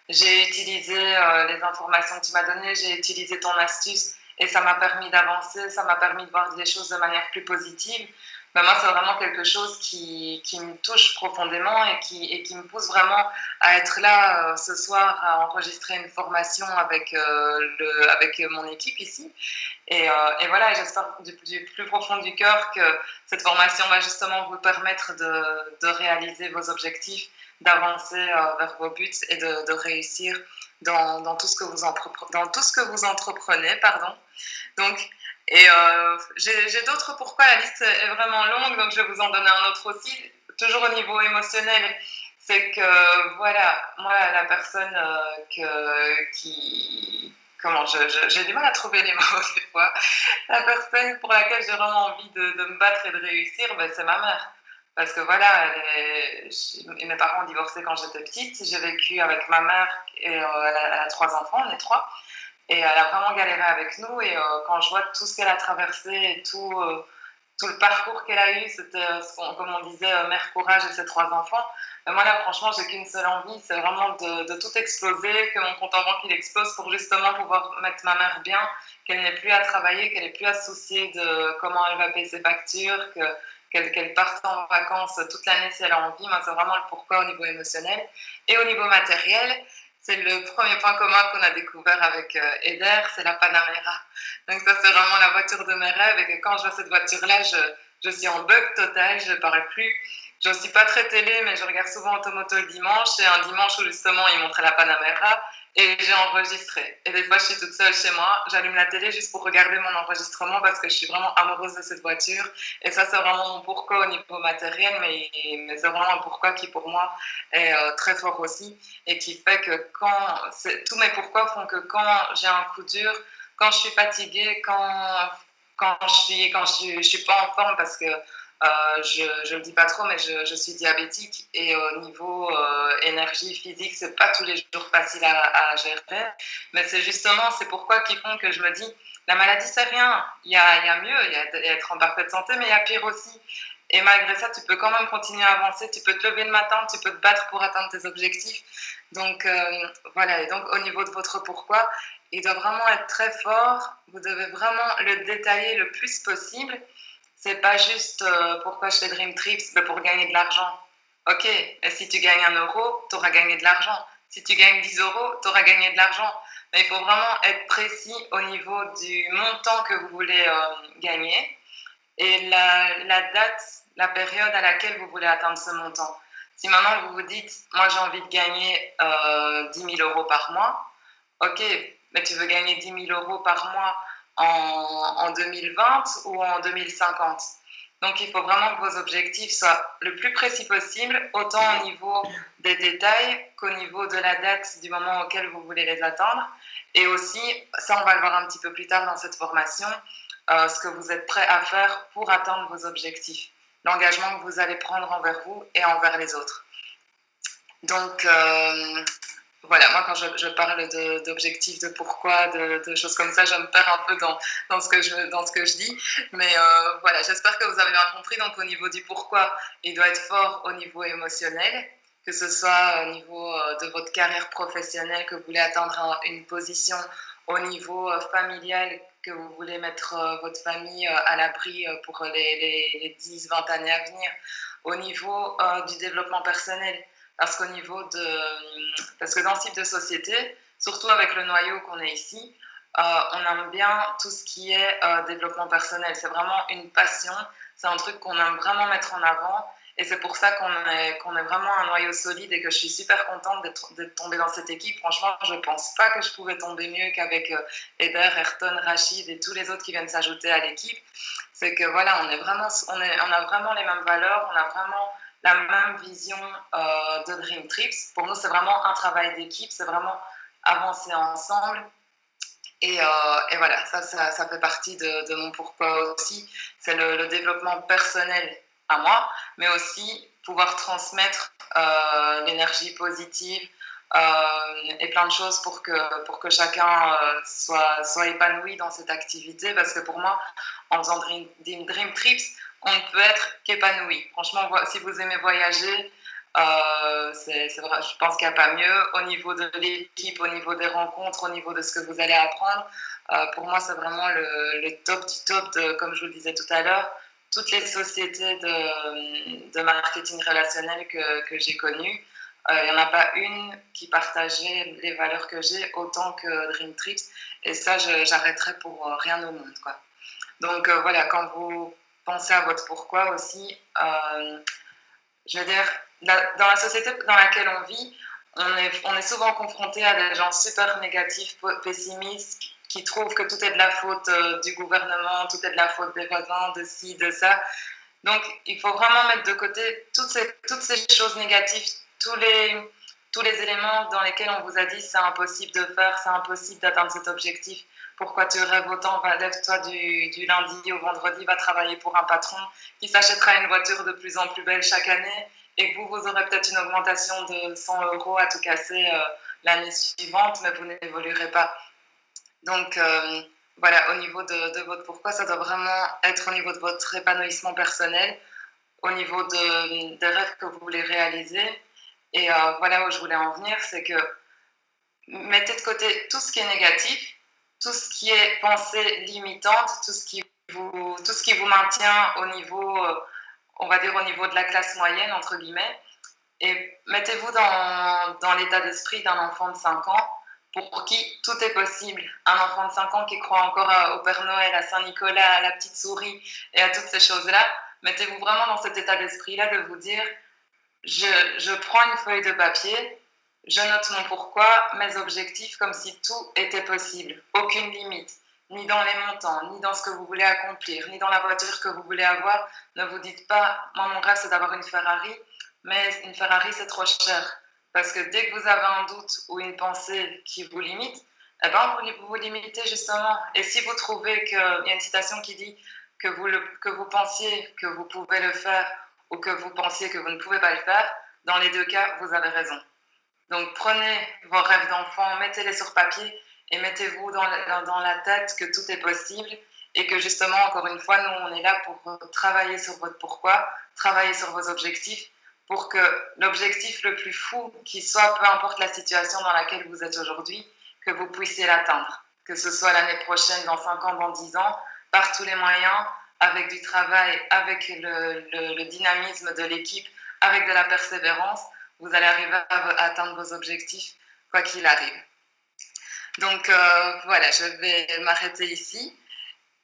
j'ai utilisé les informations que tu m'as données, j'ai utilisé ton astuce et ça m'a permis d'avancer, ça m'a permis de voir les choses de manière plus positive. Ben moi, c'est vraiment quelque chose qui me touche profondément et qui me pousse vraiment à être là ce soir à enregistrer une formation avec mon équipe ici. Et voilà, j'espère du plus profond du cœur que cette formation va justement vous permettre de réaliser vos objectifs, d'avancer vers vos buts et de réussir dans tout ce que dans tout ce que vous entreprenez. Pardon. Donc, j'ai d'autres pourquoi, la liste est vraiment longue, donc je vais vous en donner un autre aussi, toujours au niveau émotionnel. C'est que, voilà, moi, la personne comment j'ai du mal à trouver les mots des fois. La personne pour laquelle j'ai vraiment envie de me battre et de réussir, ben, c'est ma mère. Parce que voilà, mes parents ont divorcé quand j'étais petite. J'ai vécu avec ma mère et elle a 3 enfants, on est 3. Et elle a vraiment galéré avec nous. Et quand je vois tout ce qu'elle a traversé et tout le parcours qu'elle a eu, c'était, comme on disait, mère courage et ses 3 enfants. Mais moi, là, franchement, j'ai qu'une seule envie, c'est vraiment de tout exploser, que mon compte en banque il explose pour justement pouvoir mettre ma mère bien, qu'elle n'ait plus à travailler, qu'elle n'ait plus à se soucier de comment elle va payer ses factures, qu'elle parte en vacances toute l'année si elle a envie. Moi, c'est vraiment le pourquoi au niveau émotionnel. Et au niveau matériel, c'est le premier point commun qu'on a découvert avec Eder, c'est la Panamera. Donc ça, c'est vraiment la voiture de mes rêves. Et que quand je vois cette voiture-là, je suis en bug total, je ne parle plus. Je ne suis pas très télé, mais je regarde souvent Automoto le dimanche. Et un dimanche où justement, ils montraient la Panamera. Et j'ai enregistré. Et des fois, je suis toute seule chez moi. J'allume la télé juste pour regarder mon enregistrement parce que je suis vraiment amoureuse de cette voiture. Et ça, c'est vraiment mon pourquoi au niveau matériel. Mais c'est vraiment un pourquoi qui, pour moi, est très fort aussi. Et qui fait que tous mes pourquoi font que quand j'ai un coup dur, quand je suis fatiguée, je suis pas en forme parce que je le dis pas trop, mais je suis diabétique et au niveau énergie physique, c'est pas tous les jours facile à gérer. Mais c'est justement ces pourquoi qui font que je me dis, la maladie c'est rien, il y a mieux, il y a être en parfaite santé, mais il y a pire aussi. Et malgré ça, tu peux quand même continuer à avancer, tu peux te lever le matin, tu peux te battre pour atteindre tes objectifs. Donc voilà, et donc au niveau de votre pourquoi, il doit vraiment être très fort, vous devez vraiment le détailler le plus possible. C'est pas juste pourquoi je fais Dream Trips, mais pour gagner de l'argent. Ok, mais si tu gagnes 1 euro, tu auras gagné de l'argent. Si tu gagnes 10 euros, tu auras gagné de l'argent. Mais il faut vraiment être précis au niveau du montant que vous voulez gagner et la date, la période à laquelle vous voulez atteindre ce montant. Si maintenant vous vous dites, moi j'ai envie de gagner 10 000 euros par mois, ok, mais tu veux gagner 10 000 euros par mois en 2020 ou en 2050. Donc il faut vraiment que vos objectifs soient le plus précis possible, autant au niveau des détails qu'au niveau de la date du moment auquel vous voulez les atteindre. Et aussi, ça on va le voir un petit peu plus tard dans cette formation, ce que vous êtes prêt à faire pour atteindre vos objectifs, l'engagement que vous allez prendre envers vous et envers les autres. Donc voilà, moi quand je parle d'objectifs, de pourquoi, de choses comme ça, je me perds un peu dans ce que je dis. Mais voilà, j'espère que vous avez bien compris. Donc au niveau du pourquoi, il doit être fort au niveau émotionnel, que ce soit au niveau de votre carrière professionnelle, que vous voulez atteindre une position au niveau familial, que vous voulez mettre votre famille à l'abri pour les 10-20 années à venir, au niveau du développement personnel. Parce que dans ce type de société, surtout avec le noyau qu'on est ici, on aime bien tout ce qui est développement personnel. C'est vraiment une passion, c'est un truc qu'on aime vraiment mettre en avant. Et c'est pour ça qu'on est vraiment un noyau solide et que je suis super contente d'être tombée dans cette équipe. Franchement, je ne pense pas que je pouvais tomber mieux qu'avec Eder, Ayrton, Rachid et tous les autres qui viennent s'ajouter à l'équipe. C'est que voilà, on a vraiment les mêmes valeurs, on a vraiment la même vision de Dream Trips. Pour nous, c'est vraiment un travail d'équipe, c'est vraiment avancer ensemble. Et voilà, ça fait partie de mon pourquoi aussi. C'est le développement personnel à moi, mais aussi pouvoir transmettre l'énergie positive et plein de choses pour que chacun soit épanoui dans cette activité. Parce que pour moi, en faisant Dream Trips, on ne peut être qu'épanoui. Franchement, si vous aimez voyager, c'est vrai, je pense qu'il n'y a pas mieux au niveau de l'équipe, au niveau des rencontres, au niveau de ce que vous allez apprendre. Pour moi, c'est vraiment le top du top, comme je vous le disais tout à l'heure, toutes les sociétés de marketing relationnel que j'ai connues. Il n'y en a pas une qui partageait les valeurs que j'ai autant que Dream Trips. Et ça, j'arrêterais pour rien au monde, quoi. Donc voilà, quand vous pensez à votre pourquoi aussi, je veux dire, dans la société dans laquelle on vit, on est souvent confronté à des gens super négatifs, pessimistes, qui trouvent que tout est de la faute du gouvernement, tout est de la faute des voisins, de ci, de ça. Donc, il faut vraiment mettre de côté toutes ces choses négatives, tous les éléments dans lesquels on vous a dit c'est impossible de faire, c'est impossible d'atteindre cet objectif. Pourquoi tu rêves autant? Lève-toi du lundi au vendredi, va travailler pour un patron qui s'achètera une voiture de plus en plus belle chaque année et que vous aurez peut-être une augmentation de 100 euros à tout casser l'année suivante, mais vous n'évoluerez pas. Donc, voilà, au niveau de votre pourquoi, ça doit vraiment être au niveau de votre épanouissement personnel, au niveau des rêves que vous voulez réaliser. Et voilà où je voulais en venir, c'est que mettez de côté tout ce qui est négatif, tout ce qui est pensée limitante, tout ce qui vous maintient au niveau, on va dire au niveau de la classe moyenne, entre guillemets, et mettez-vous dans l'état d'esprit d'un enfant de 5 ans pour qui tout est possible. Un enfant de 5 ans qui croit encore au Père Noël, à Saint-Nicolas, à la petite souris et à toutes ces choses-là, mettez-vous vraiment dans cet état d'esprit-là de vous dire je prends une feuille de papier, je note mon pourquoi, mes objectifs, comme si tout était possible. Aucune limite, ni dans les montants, ni dans ce que vous voulez accomplir, ni dans la voiture que vous voulez avoir. Ne vous dites pas, moi mon rêve c'est d'avoir une Ferrari, mais une Ferrari c'est trop cher. Parce que dès que vous avez un doute ou une pensée qui vous limite, eh ben vous vous limitez justement. Et si vous trouvez qu'il y a une citation qui dit que vous pensiez que vous pouvez le faire ou que vous pensiez que vous ne pouvez pas le faire, dans les deux cas, vous avez raison. Donc prenez vos rêves d'enfant, mettez-les sur papier et mettez-vous dans la tête que tout est possible et que justement, encore une fois, nous, on est là pour travailler sur votre pourquoi, travailler sur vos objectifs pour que l'objectif le plus fou qui soit, peu importe la situation dans laquelle vous êtes aujourd'hui, que vous puissiez l'atteindre. Que ce soit l'année prochaine, dans 5 ans, dans 10 ans, par tous les moyens, avec du travail, avec le dynamisme de l'équipe, avec de la persévérance, vous allez arriver à atteindre vos objectifs, quoi qu'il arrive. Donc voilà, je vais m'arrêter ici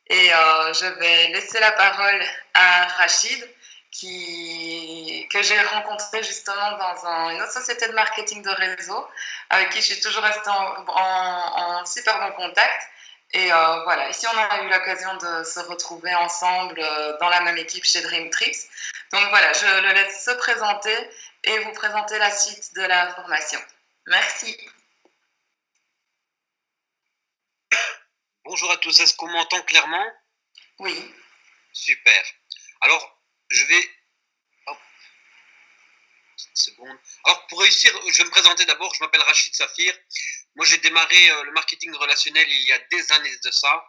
et je vais laisser la parole à Rachid, que j'ai rencontré justement dans une autre société de marketing de réseau, avec qui je suis toujours restée en super bon contact. Et voilà, ici on a eu l'occasion de se retrouver ensemble dans la même équipe chez Dream Trips. Donc voilà, je le laisse se présenter et vous présenter la suite de la formation. Merci. Bonjour à tous, est-ce qu'on m'entend clairement? Oui. Super. Alors, je vais... Hop. Une seconde. Alors, pour réussir, je vais me présenter d'abord. Je m'appelle Rachid Safir. Moi, j'ai démarré le marketing relationnel il y a des années de ça.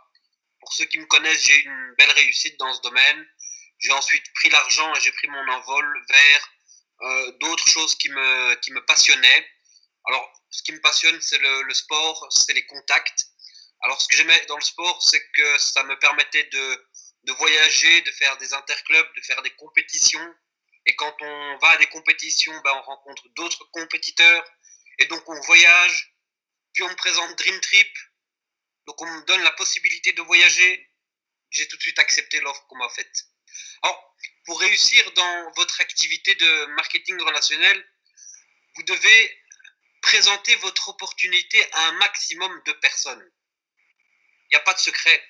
Pour ceux qui me connaissent, j'ai eu une belle réussite dans ce domaine. J'ai ensuite pris l'argent et j'ai pris mon envol vers d'autres choses qui me passionnaient. Alors, ce qui me passionne, c'est le sport, c'est les contacts. Alors, ce que j'aimais dans le sport, c'est que ça me permettait de voyager, de faire des interclubs, de faire des compétitions. Et quand on va à des compétitions, ben, on rencontre d'autres compétiteurs. Et donc, on voyage. Puis, on me présente Dream Trip. Donc, on me donne la possibilité de voyager. J'ai tout de suite accepté l'offre qu'on m'a faite. Alors, pour réussir dans votre activité de marketing relationnel, vous devez présenter votre opportunité à un maximum de personnes. Il n'y a pas de secret.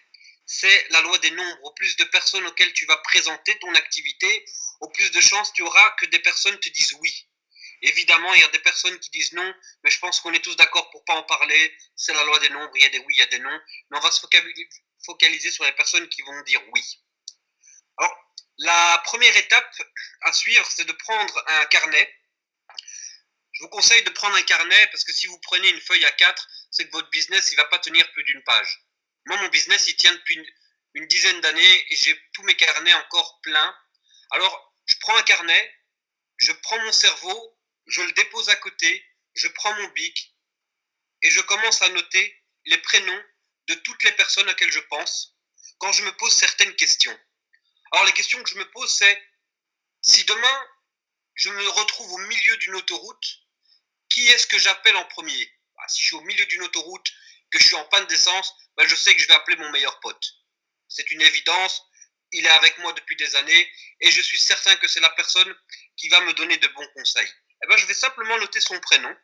C'est la loi des nombres. Au plus de personnes auxquelles tu vas présenter ton activité, au plus de chances tu auras que des personnes te disent oui. Évidemment, évidemment, il y a des personnes qui disent non, mais je pense qu'on est tous d'accord pour pas en parler. C'est la loi des nombres, il y a des oui, il y a des non. Mais on va se focaliser sur les personnes qui vont dire oui. Alors, la première étape à suivre, c'est de prendre un carnet. Je vous conseille de prendre un carnet parce que si vous prenez une feuille A4, c'est que votre business, il va pas tenir plus d'une page. Moi, mon business, il tient depuis une dizaine d'années et j'ai tous mes carnets encore pleins. Alors, je prends un carnet, je prends mon cerveau, je le dépose à côté, je prends mon bic et je commence à noter les prénoms de toutes les personnes auxquelles je pense quand je me pose certaines questions. Alors, les questions que je me pose, c'est si demain, je me retrouve au milieu d'une autoroute, qui est-ce que j'appelle en premier? Si je suis au milieu d'une autoroute, que je suis en panne d'essence, je sais que je vais appeler mon meilleur pote. C'est une évidence, il est avec moi depuis des années et je suis certain que c'est la personne qui va me donner de bons conseils. Je vais simplement noter son prénom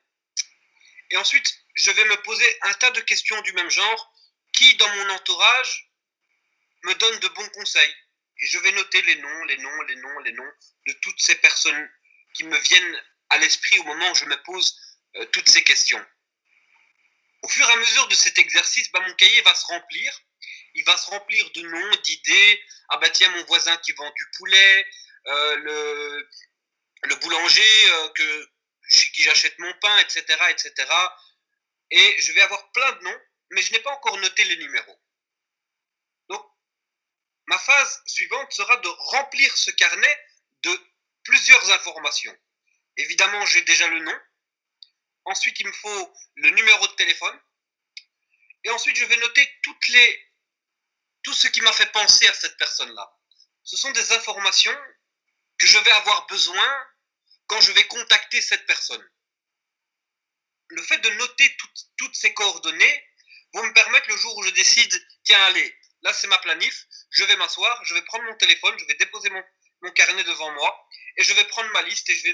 et ensuite je vais me poser un tas de questions du même genre qui dans mon entourage me donne de bons conseils. Et je vais noter les noms de toutes ces personnes qui me viennent à l'esprit au moment où je me pose toutes ces questions. Au fur et à mesure de cet exercice, mon cahier va se remplir. Il va se remplir de noms, d'idées. Ah tiens, mon voisin qui vend du poulet, le boulanger chez qui j'achète mon pain, etc., etc. Et je vais avoir plein de noms, mais je n'ai pas encore noté les numéros. Donc, ma phase suivante sera de remplir ce carnet de plusieurs informations. Évidemment, j'ai déjà le nom. Ensuite, il me faut le numéro de téléphone. Et ensuite, je vais noter tout ce qui m'a fait penser à cette personne-là. Ce sont des informations que je vais avoir besoin quand je vais contacter cette personne. Le fait de noter toutes ces coordonnées vont me permettre le jour où je décide, tiens allez, là c'est ma planif, je vais m'asseoir, je vais prendre mon téléphone, je vais déposer mon carnet devant moi et je vais prendre ma liste et je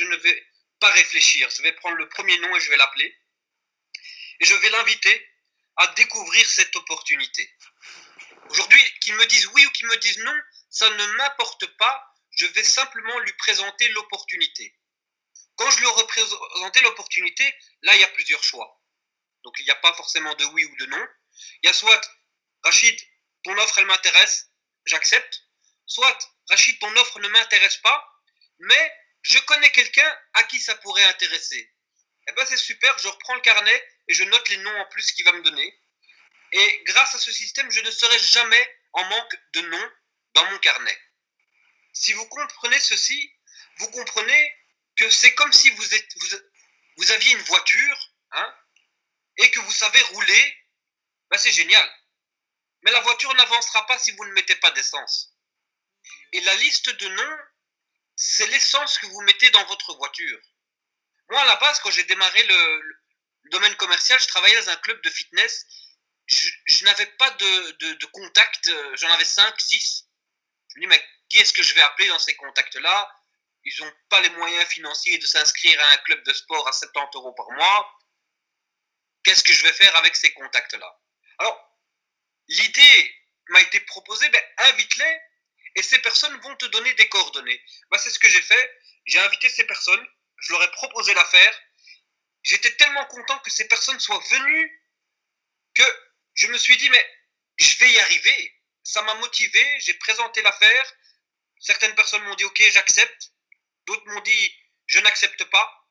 ne vais pas réfléchir. Je vais prendre le premier nom et je vais l'appeler et je vais l'inviter à découvrir cette opportunité. Aujourd'hui, qu'ils me disent oui ou qu'ils me disent non, ça ne m'importe pas, je vais simplement lui présenter l'opportunité. Quand je lui aurai présenté l'opportunité, là, il y a plusieurs choix. Donc, il n'y a pas forcément de oui ou de non. Il y a soit, Rachid, ton offre, elle m'intéresse, j'accepte. Soit, Rachid, ton offre ne m'intéresse pas, mais je connais quelqu'un à qui ça pourrait intéresser. C'est super, je reprends le carnet et je note les noms en plus qu'il va me donner. Et grâce à ce système, je ne serai jamais en manque de noms dans mon carnet. Si vous comprenez ceci, vous comprenez que c'est comme si vous aviez une voiture et que vous savez rouler, c'est génial. Mais la voiture n'avancera pas si vous ne mettez pas d'essence. Et la liste de noms, c'est l'essence que vous mettez dans votre voiture. Moi, à la base, quand j'ai démarré le domaine commercial, je travaillais dans un club de fitness. Je n'avais pas de contacts, j'en avais 5, 6. Je me dis, mais qui est-ce que je vais appeler dans ces contacts-là? Ils n'ont pas les moyens financiers de s'inscrire à un club de sport à 70 € par mois. Qu'est-ce que je vais faire avec ces contacts-là? Alors, l'idée m'a été proposée, invite-les et ces personnes vont te donner des coordonnées. C'est ce que j'ai fait. J'ai invité ces personnes, je leur ai proposé l'affaire. J'étais tellement content que ces personnes soient venues que je me suis dit, mais je vais y arriver. Ça m'a motivé, j'ai présenté l'affaire. Certaines personnes m'ont dit, ok, j'accepte. D'autres m'ont dit, je n'accepte pas.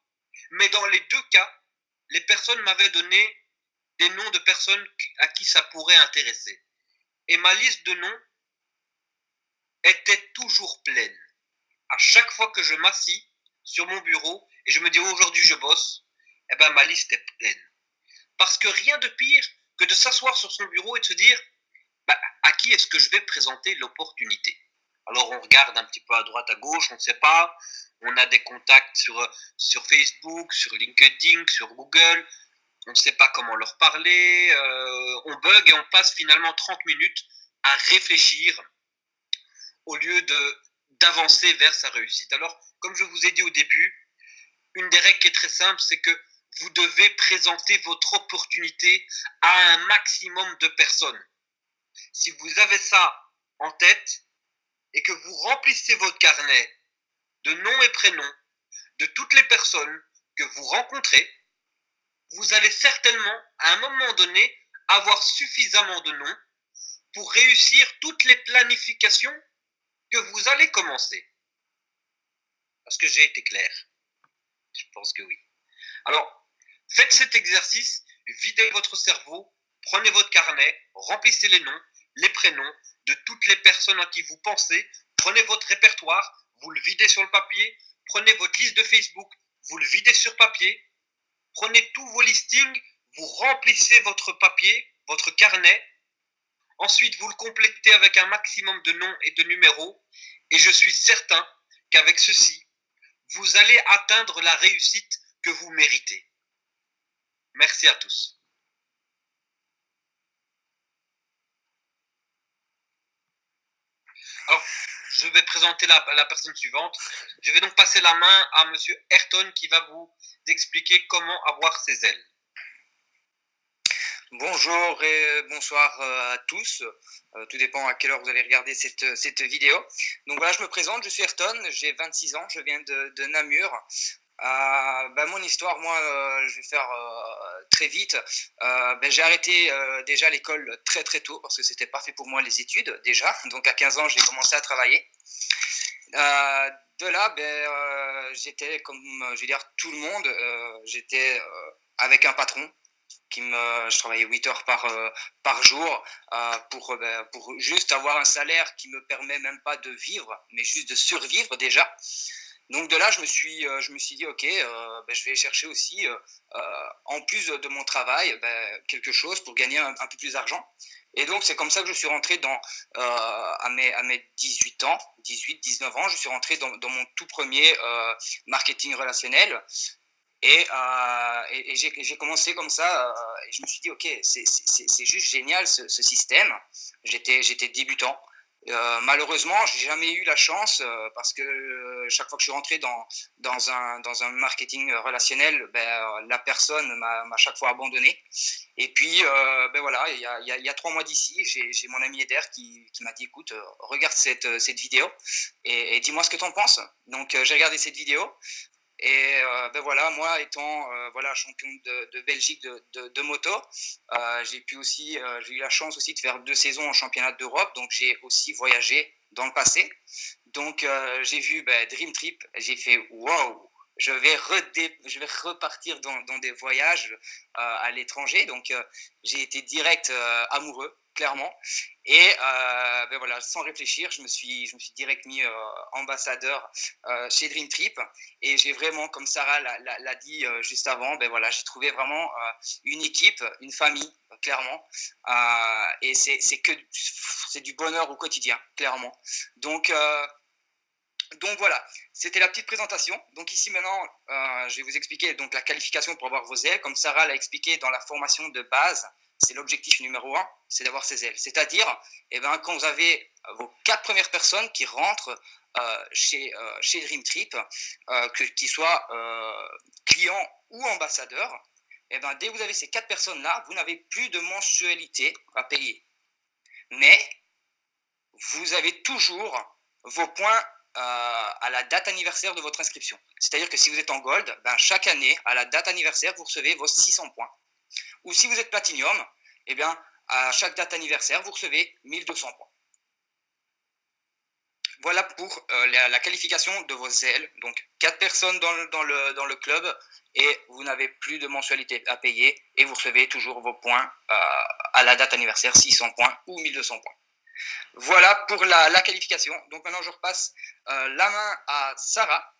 Mais dans les deux cas, les personnes m'avaient donné des noms de personnes à qui ça pourrait intéresser. Et ma liste de noms était toujours pleine. À chaque fois que je m'assis sur mon bureau et je me dis, aujourd'hui je bosse, ma liste est pleine. Parce que rien de pire que de s'asseoir sur son bureau et de se dire, à qui est-ce que je vais présenter l'opportunité? Alors on regarde un petit peu à droite, à gauche, on ne sait pas. On a des contacts sur Facebook, sur LinkedIn, sur Google. On ne sait pas comment leur parler. On bug et on passe finalement 30 minutes à réfléchir au lieu d'avancer vers sa réussite. Alors, comme je vous ai dit au début, une des règles qui est très simple, c'est que vous devez présenter votre opportunité à un maximum de personnes. Si vous avez ça en tête et que vous remplissez votre carnet de noms et prénoms de toutes les personnes que vous rencontrez, vous allez certainement, à un moment donné, avoir suffisamment de noms pour réussir toutes les planifications que vous allez commencer. Est-ce que j'ai été clair? Je pense que oui. Alors, faites cet exercice, videz votre cerveau, prenez votre carnet, remplissez les noms, les prénoms de toutes les personnes à qui vous pensez, prenez votre répertoire, vous le videz sur le papier, prenez votre liste de Facebook, vous le videz sur papier, prenez tous vos listings, vous remplissez votre papier, votre carnet, ensuite vous le complétez avec un maximum de noms et de numéros, et je suis certain qu'avec ceci, vous allez atteindre la réussite que vous méritez. Merci à tous. Alors, je vais présenter la personne suivante. Je vais donc passer la main à Monsieur Ayrton qui va vous expliquer comment avoir ses ailes. Bonjour et bonsoir à tous. Tout dépend à quelle heure vous allez regarder cette vidéo. Donc voilà, je me présente, je suis Ayrton, j'ai 26 ans, je viens de Namur. Mon histoire, moi, je vais faire très vite. J'ai arrêté déjà l'école très très tôt parce que c'était pas fait pour moi les études déjà. Donc à 15 ans, j'ai commencé à travailler. De là, j'étais comme je veux dire tout le monde. J'étais avec un patron je travaillais 8 heures par jour pour juste avoir un salaire qui me permet même pas de vivre, mais juste de survivre déjà. Donc de là, je me suis dit, ok, je vais chercher aussi, en plus de mon travail, quelque chose pour gagner un peu plus d'argent. Et donc c'est comme ça que je suis rentré à mes 18 ans, 19 ans, je suis rentré dans mon tout premier marketing relationnel. Et j'ai commencé comme ça et je me suis dit, ok, c'est juste génial ce système. J'étais débutant. Malheureusement, j'ai jamais eu la chance parce que chaque fois que je suis rentré dans un marketing relationnel, la personne m'a chaque fois abandonné. Et puis, voilà, il y a 3 mois d'ici, j'ai mon ami Eder qui m'a dit, écoute, regarde cette vidéo et dis-moi ce que tu en penses. Donc, j'ai regardé cette vidéo. Et voilà, moi étant champion de Belgique de moto, j'ai eu la chance aussi de faire 2 saisons en championnat d'Europe, donc j'ai aussi voyagé dans le passé. Donc j'ai vu Dream Trip, j'ai fait wow, je vais repartir dans des voyages à l'étranger. Donc j'ai été direct amoureux, clairement. Et voilà, sans réfléchir, je me suis direct mis ambassadeur chez Dream Trip. Et j'ai vraiment, comme Sarah l'a dit juste avant, voilà, j'ai trouvé vraiment une équipe, une famille, clairement. Et c'est du bonheur au quotidien, clairement. Donc voilà, c'était la petite présentation. Donc ici maintenant, je vais vous expliquer donc la qualification pour avoir vos ailes. Comme Sarah l'a expliqué dans la formation de base, c'est l'objectif numéro 1, c'est d'avoir ses ailes. C'est-à-dire, quand vous avez vos 4 premières personnes qui rentrent chez Dream Trip, qu'ils soient clients ou ambassadeurs, dès que vous avez ces 4 personnes-là, vous n'avez plus de mensualité à payer. Mais vous avez toujours vos points à la date anniversaire de votre inscription. C'est-à-dire que si vous êtes en gold, chaque année, à la date anniversaire, vous recevez vos 600 points. Ou si vous êtes platinum, à chaque date anniversaire, vous recevez 1200 points. Voilà pour la qualification de vos ailes. Donc 4 personnes dans le club et vous n'avez plus de mensualité à payer et vous recevez toujours vos points à la date anniversaire, 600 points ou 1200 points. Voilà pour la qualification. Donc maintenant, je repasse la main à Sarah.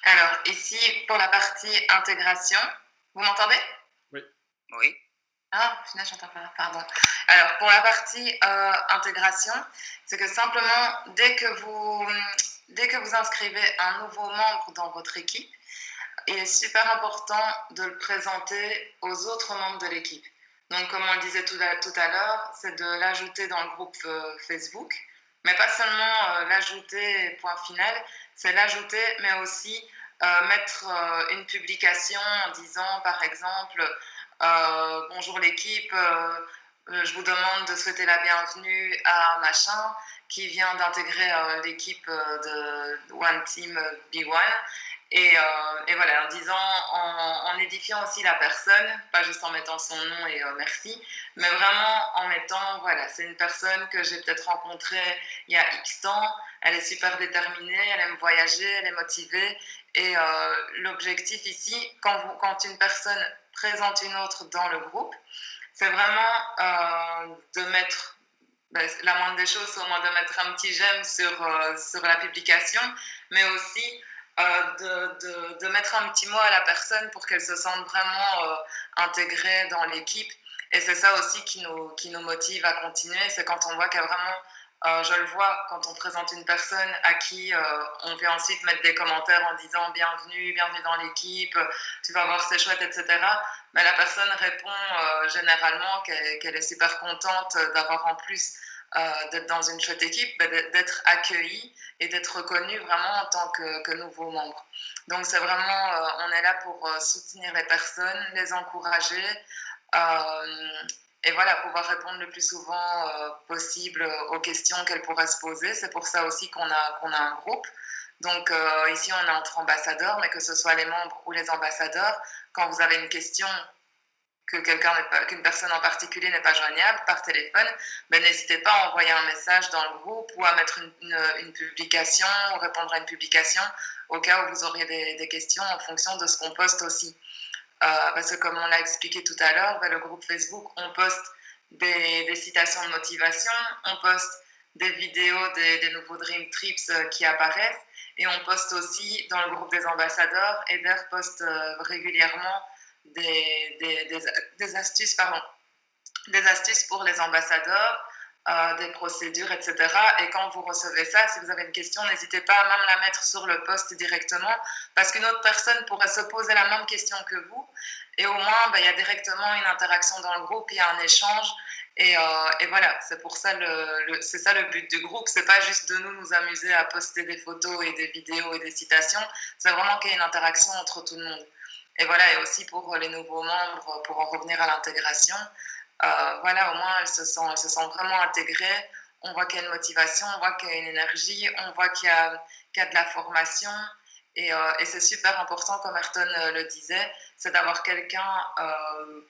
Alors, ici, pour la partie intégration, vous m'entendez? Oui. Ah, finalement, j'entends pas, pardon. Alors, pour la partie intégration, c'est que simplement, dès que vous inscrivez un nouveau membre dans votre équipe, il est super important de le présenter aux autres membres de l'équipe. Donc, comme on le disait tout à l'heure, c'est de l'ajouter dans le groupe Facebook, Mais pas seulement l'ajouter, point final, c'est l'ajouter, mais aussi mettre une publication en disant, par exemple, bonjour l'équipe, je vous demande de souhaiter la bienvenue à machin qui vient d'intégrer l'équipe de One Team B1. Et voilà, en disant, en édifiant aussi la personne, pas juste en mettant son nom et merci, mais vraiment en mettant, voilà, c'est une personne que j'ai peut-être rencontrée il y a X temps, elle est super déterminée, elle aime voyager, elle est motivée. Et l'objectif ici, quand une personne présente une autre dans le groupe, c'est vraiment de mettre, la moindre des choses, c'est au moins de mettre un petit j'aime sur la publication, mais aussi de mettre un petit mot à la personne pour qu'elle se sente vraiment intégrée dans l'équipe. Et c'est ça aussi qui nous motive à continuer, c'est quand on voit qu'il y a vraiment, je le vois, quand on présente une personne à qui on vient ensuite mettre des commentaires en disant bienvenue dans l'équipe, tu vas voir c'est chouette, etc. Mais la personne répond généralement qu'elle est super contente d'avoir en plus d'être dans une chouette équipe, d'être accueillie et d'être reconnue vraiment en tant que nouveau membre. Donc c'est vraiment, on est là pour soutenir les personnes, les encourager et voilà, pouvoir répondre le plus souvent possible aux questions qu'elles pourraient se poser. C'est pour ça aussi qu'on a un groupe. Donc ici on est entre ambassadeurs, mais que ce soit les membres ou les ambassadeurs, quand vous avez une question qu'une personne en particulier n'est pas joignable par téléphone, n'hésitez pas à envoyer un message dans le groupe ou à mettre une publication ou répondre à une publication au cas où vous auriez des questions en fonction de ce qu'on poste aussi. Parce que comme on l'a expliqué tout à l'heure, le groupe Facebook, on poste des citations de motivation, on poste des vidéos des nouveaux Dream Trips qui apparaissent et on poste aussi dans le groupe des ambassadeurs, Eder poste régulièrement des astuces pour les ambassadeurs, des procédures, etc. Et quand vous recevez ça, si vous avez une question, n'hésitez pas à même la mettre sur le post directement, parce qu'une autre personne pourrait se poser la même question que vous, et au moins, il y a directement une interaction dans le groupe, il y a un échange, et voilà, c'est pour ça c'est ça le but du groupe, c'est pas juste de nous amuser à poster des photos et des vidéos et des citations, c'est vraiment qu'il y ait une interaction entre tout le monde. Et voilà, et aussi pour les nouveaux membres, pour en revenir à l'intégration, voilà, au moins elles se sentent vraiment intégrées. On voit qu'il y a une motivation, on voit qu'il y a une énergie, on voit qu'il y a de la formation. Et c'est super important, comme Ayrton le disait, c'est d'avoir quelqu'un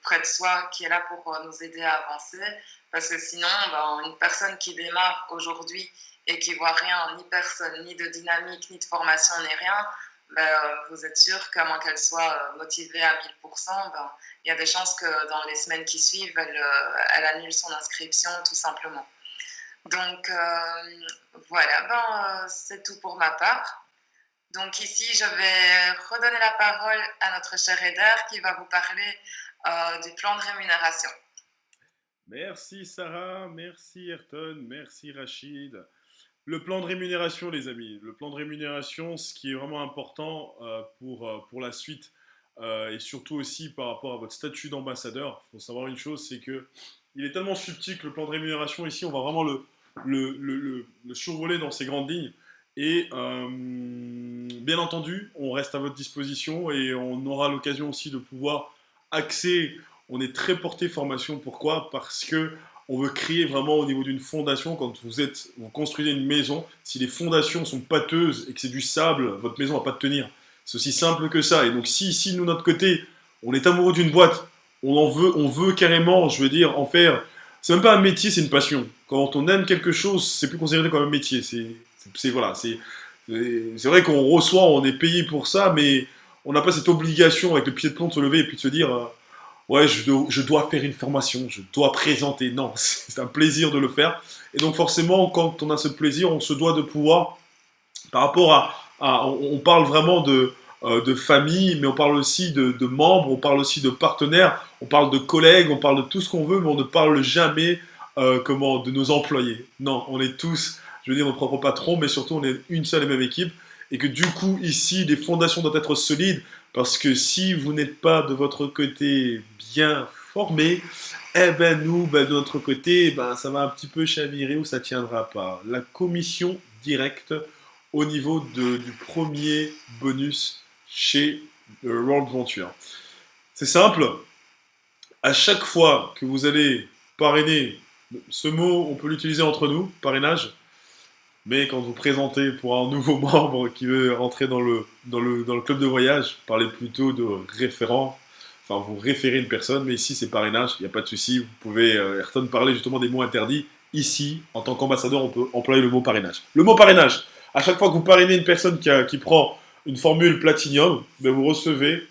près de soi qui est là pour nous aider à avancer. Parce que sinon, une personne qui démarre aujourd'hui et qui voit rien, ni personne, ni de dynamique, ni de formation, ni rien, vous êtes sûr qu'à moins qu'elle soit motivée à 1000%, il y a des chances que dans les semaines qui suivent, elle annule son inscription tout simplement. Donc voilà, c'est tout pour ma part. Donc ici, je vais redonner la parole à notre cher Eder qui va vous parler du plan de rémunération. Merci Sarah, merci Ayrton, merci Rachid. Le plan de rémunération, les amis. Le plan de rémunération, ce qui est vraiment important pour la suite et surtout aussi par rapport à votre statut d'ambassadeur. Il faut savoir une chose, c'est que il est tellement subtil que le plan de rémunération, ici, on va vraiment le survoler dans ses grandes lignes. Et bien entendu, on reste à votre disposition et on aura l'occasion aussi de pouvoir axer. On est très porté formation. Pourquoi ? Parce que on veut créer vraiment au niveau d'une fondation. Quand vous construisez une maison, si les fondations sont pâteuses et que c'est du sable, votre maison va pas tenir. C'est aussi simple que ça. Et donc si ici, nous, notre côté, on est amoureux d'une boîte, on veut carrément, je veux dire, en faire. C'est même pas un métier, c'est une passion. Quand on aime quelque chose, c'est plus considéré comme un métier. Voilà, c'est vrai qu'on reçoit, on est payé pour ça, mais on n'a pas cette obligation avec le pied de plomb de se lever et puis de se dire ouais, je dois faire une formation, je dois présenter. Non, c'est un plaisir de le faire. Et donc forcément, quand on a ce plaisir, on se doit de pouvoir, par rapport on parle vraiment de famille, mais on parle aussi de membres, on parle aussi de partenaires, on parle de collègues, on parle de tout ce qu'on veut, mais on ne parle jamais de nos employés. Non, on est tous, je veux dire, nos propres patrons, mais surtout on est une seule et même équipe. Et que du coup, ici, les fondations doivent être solides, parce que si vous n'êtes pas de votre côté bien formés. Eh ben nous, ben, de notre côté, ben, ça va un petit peu chavirer ou ça tiendra pas. La commission directe au niveau du premier bonus chez World Venture. C'est simple, à chaque fois que vous allez parrainer, ce mot on peut l'utiliser entre nous, parrainage, mais quand vous présentez pour un nouveau membre qui veut rentrer dans le club de voyage, parlez plutôt de référent, enfin vous référez une personne, mais ici c'est parrainage, il n'y a pas de souci, vous pouvez, Ayrton, parler justement des mots interdits. Ici, en tant qu'ambassadeur, on peut employer le mot parrainage. Le mot parrainage, à chaque fois que vous parrainez une personne qui prend une formule Platinum, ben vous recevez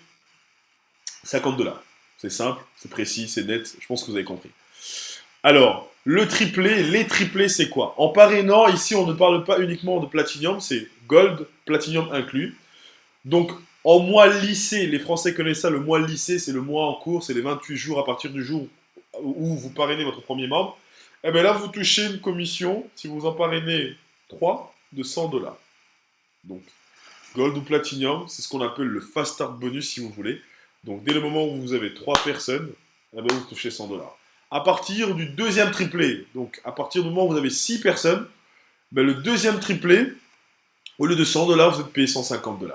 50 $. C'est simple, c'est précis, c'est net, je pense que vous avez compris. Alors, le triplé, les triplés, c'est quoi? En parrainant, ici, on ne parle pas uniquement de Platinum, c'est Gold, Platinum inclus. Donc, en mois lycée, les Français connaissent ça, le mois lycée, c'est le mois en cours, c'est les 28 jours à partir du jour où vous parrainez votre premier membre. Et bien là, vous touchez une commission, si vous en parrainez 3, de 100 $. Donc, Gold ou Platinum, c'est ce qu'on appelle le Fast Start Bonus, si vous voulez. Donc, dès le moment où vous avez 3 personnes, eh bien, vous touchez 100 $. À partir du deuxième triplé, donc à partir du moment où vous avez 6 personnes, ben le deuxième triplé, au lieu de 100 $, vous êtes payé 150 $.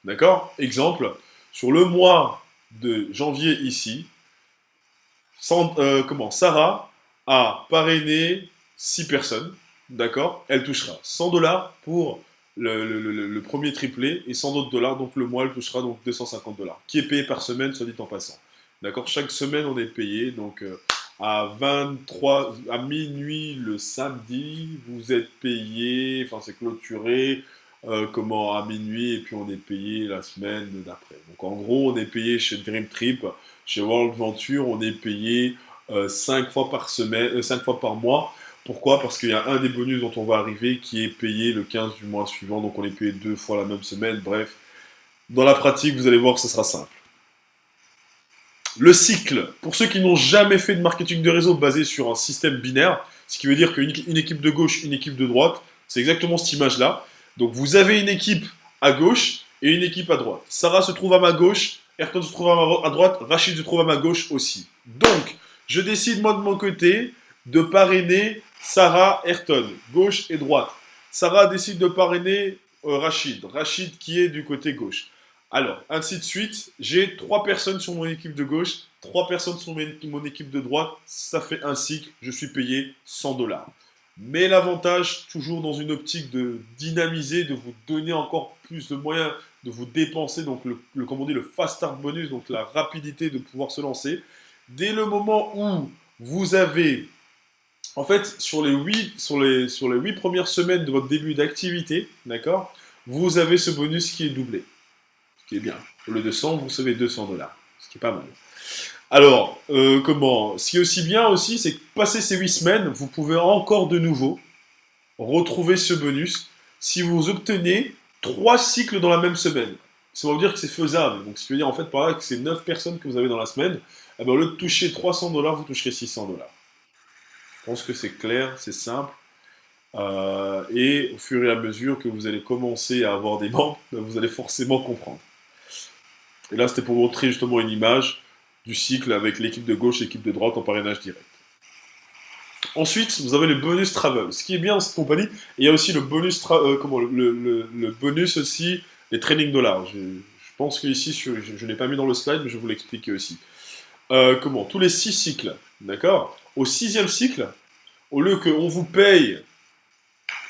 D'accord? Exemple, sur le mois de janvier ici, Sarah a parrainé 6 personnes, d'accord? Elle touchera 100 $ pour le premier triplé et 100 autres dollars, donc le mois, elle touchera donc 250 $, qui est payé par semaine, soit dit en passant. D'accord? Chaque semaine, on est payé, donc à minuit le samedi, vous êtes payé, enfin c'est clôturé, à minuit, et puis on est payé la semaine d'après. Donc en gros, on est payé chez Dream Trip, chez World Venture, on est payé 5 fois par semaine, 5 fois par mois. Pourquoi? Parce qu'il y a un des bonus dont on va arriver qui est payé le 15 du mois suivant, donc on est payé 2 fois la même semaine. Bref, dans la pratique, vous allez voir que ce sera simple. Le cycle, pour ceux qui n'ont jamais fait de marketing de réseau basé sur un système binaire, ce qui veut dire qu'une équipe de gauche, une équipe de droite, c'est exactement cette image-là. Donc vous avez une équipe à gauche et une équipe à droite. Sarah se trouve à ma gauche, Ayrton se trouve à droite, Rachid se trouve à ma gauche aussi. Donc, je décide moi de mon côté de parrainer Sarah, Ayrton, gauche et droite. Sarah décide de parrainer Rachid, Rachid qui est du côté gauche. Alors, ainsi de suite, j'ai 3 personnes sur mon équipe de gauche, 3 personnes sur mon équipe de droite, ça fait un cycle, je suis payé 100 $. Mais l'avantage, toujours dans une optique de dynamiser, de vous donner encore plus de moyens de vous dépenser, donc comme on dit, le fast start bonus, donc la rapidité de pouvoir se lancer. Dès le moment où vous avez, en fait, sur les 8 premières semaines de votre début d'activité, d'accord, vous avez ce bonus qui est doublé. Ce qui est bien. Au lieu de 100, vous recevez 200 $. Ce qui est pas mal. Alors, ce qui est aussi bien aussi, c'est que passé ces 8 semaines, vous pouvez encore de nouveau retrouver ce bonus si vous obtenez 3 cycles dans la même semaine. Ça veut dire que c'est faisable. Donc, ce qui veut dire en fait par là que c'est 9 personnes que vous avez dans la semaine, eh bien, au lieu de toucher 300 $, vous toucherez 600 $. Je pense que c'est clair, c'est simple. Et au fur et à mesure que vous allez commencer à avoir des membres, vous allez forcément comprendre. Et là, c'était pour vous montrer justement une image du cycle avec l'équipe de gauche et l'équipe de droite en parrainage direct. Ensuite, vous avez le bonus travel. Ce qui est bien dans cette compagnie, il y a aussi le bonus, le bonus aussi, les training dollars. Je pense que ici, je ne l'ai pas mis dans le slide, mais je vais vous l'expliquer aussi. Tous les 6 cycles, d'accord? Au 6e cycle, au lieu qu'on vous paye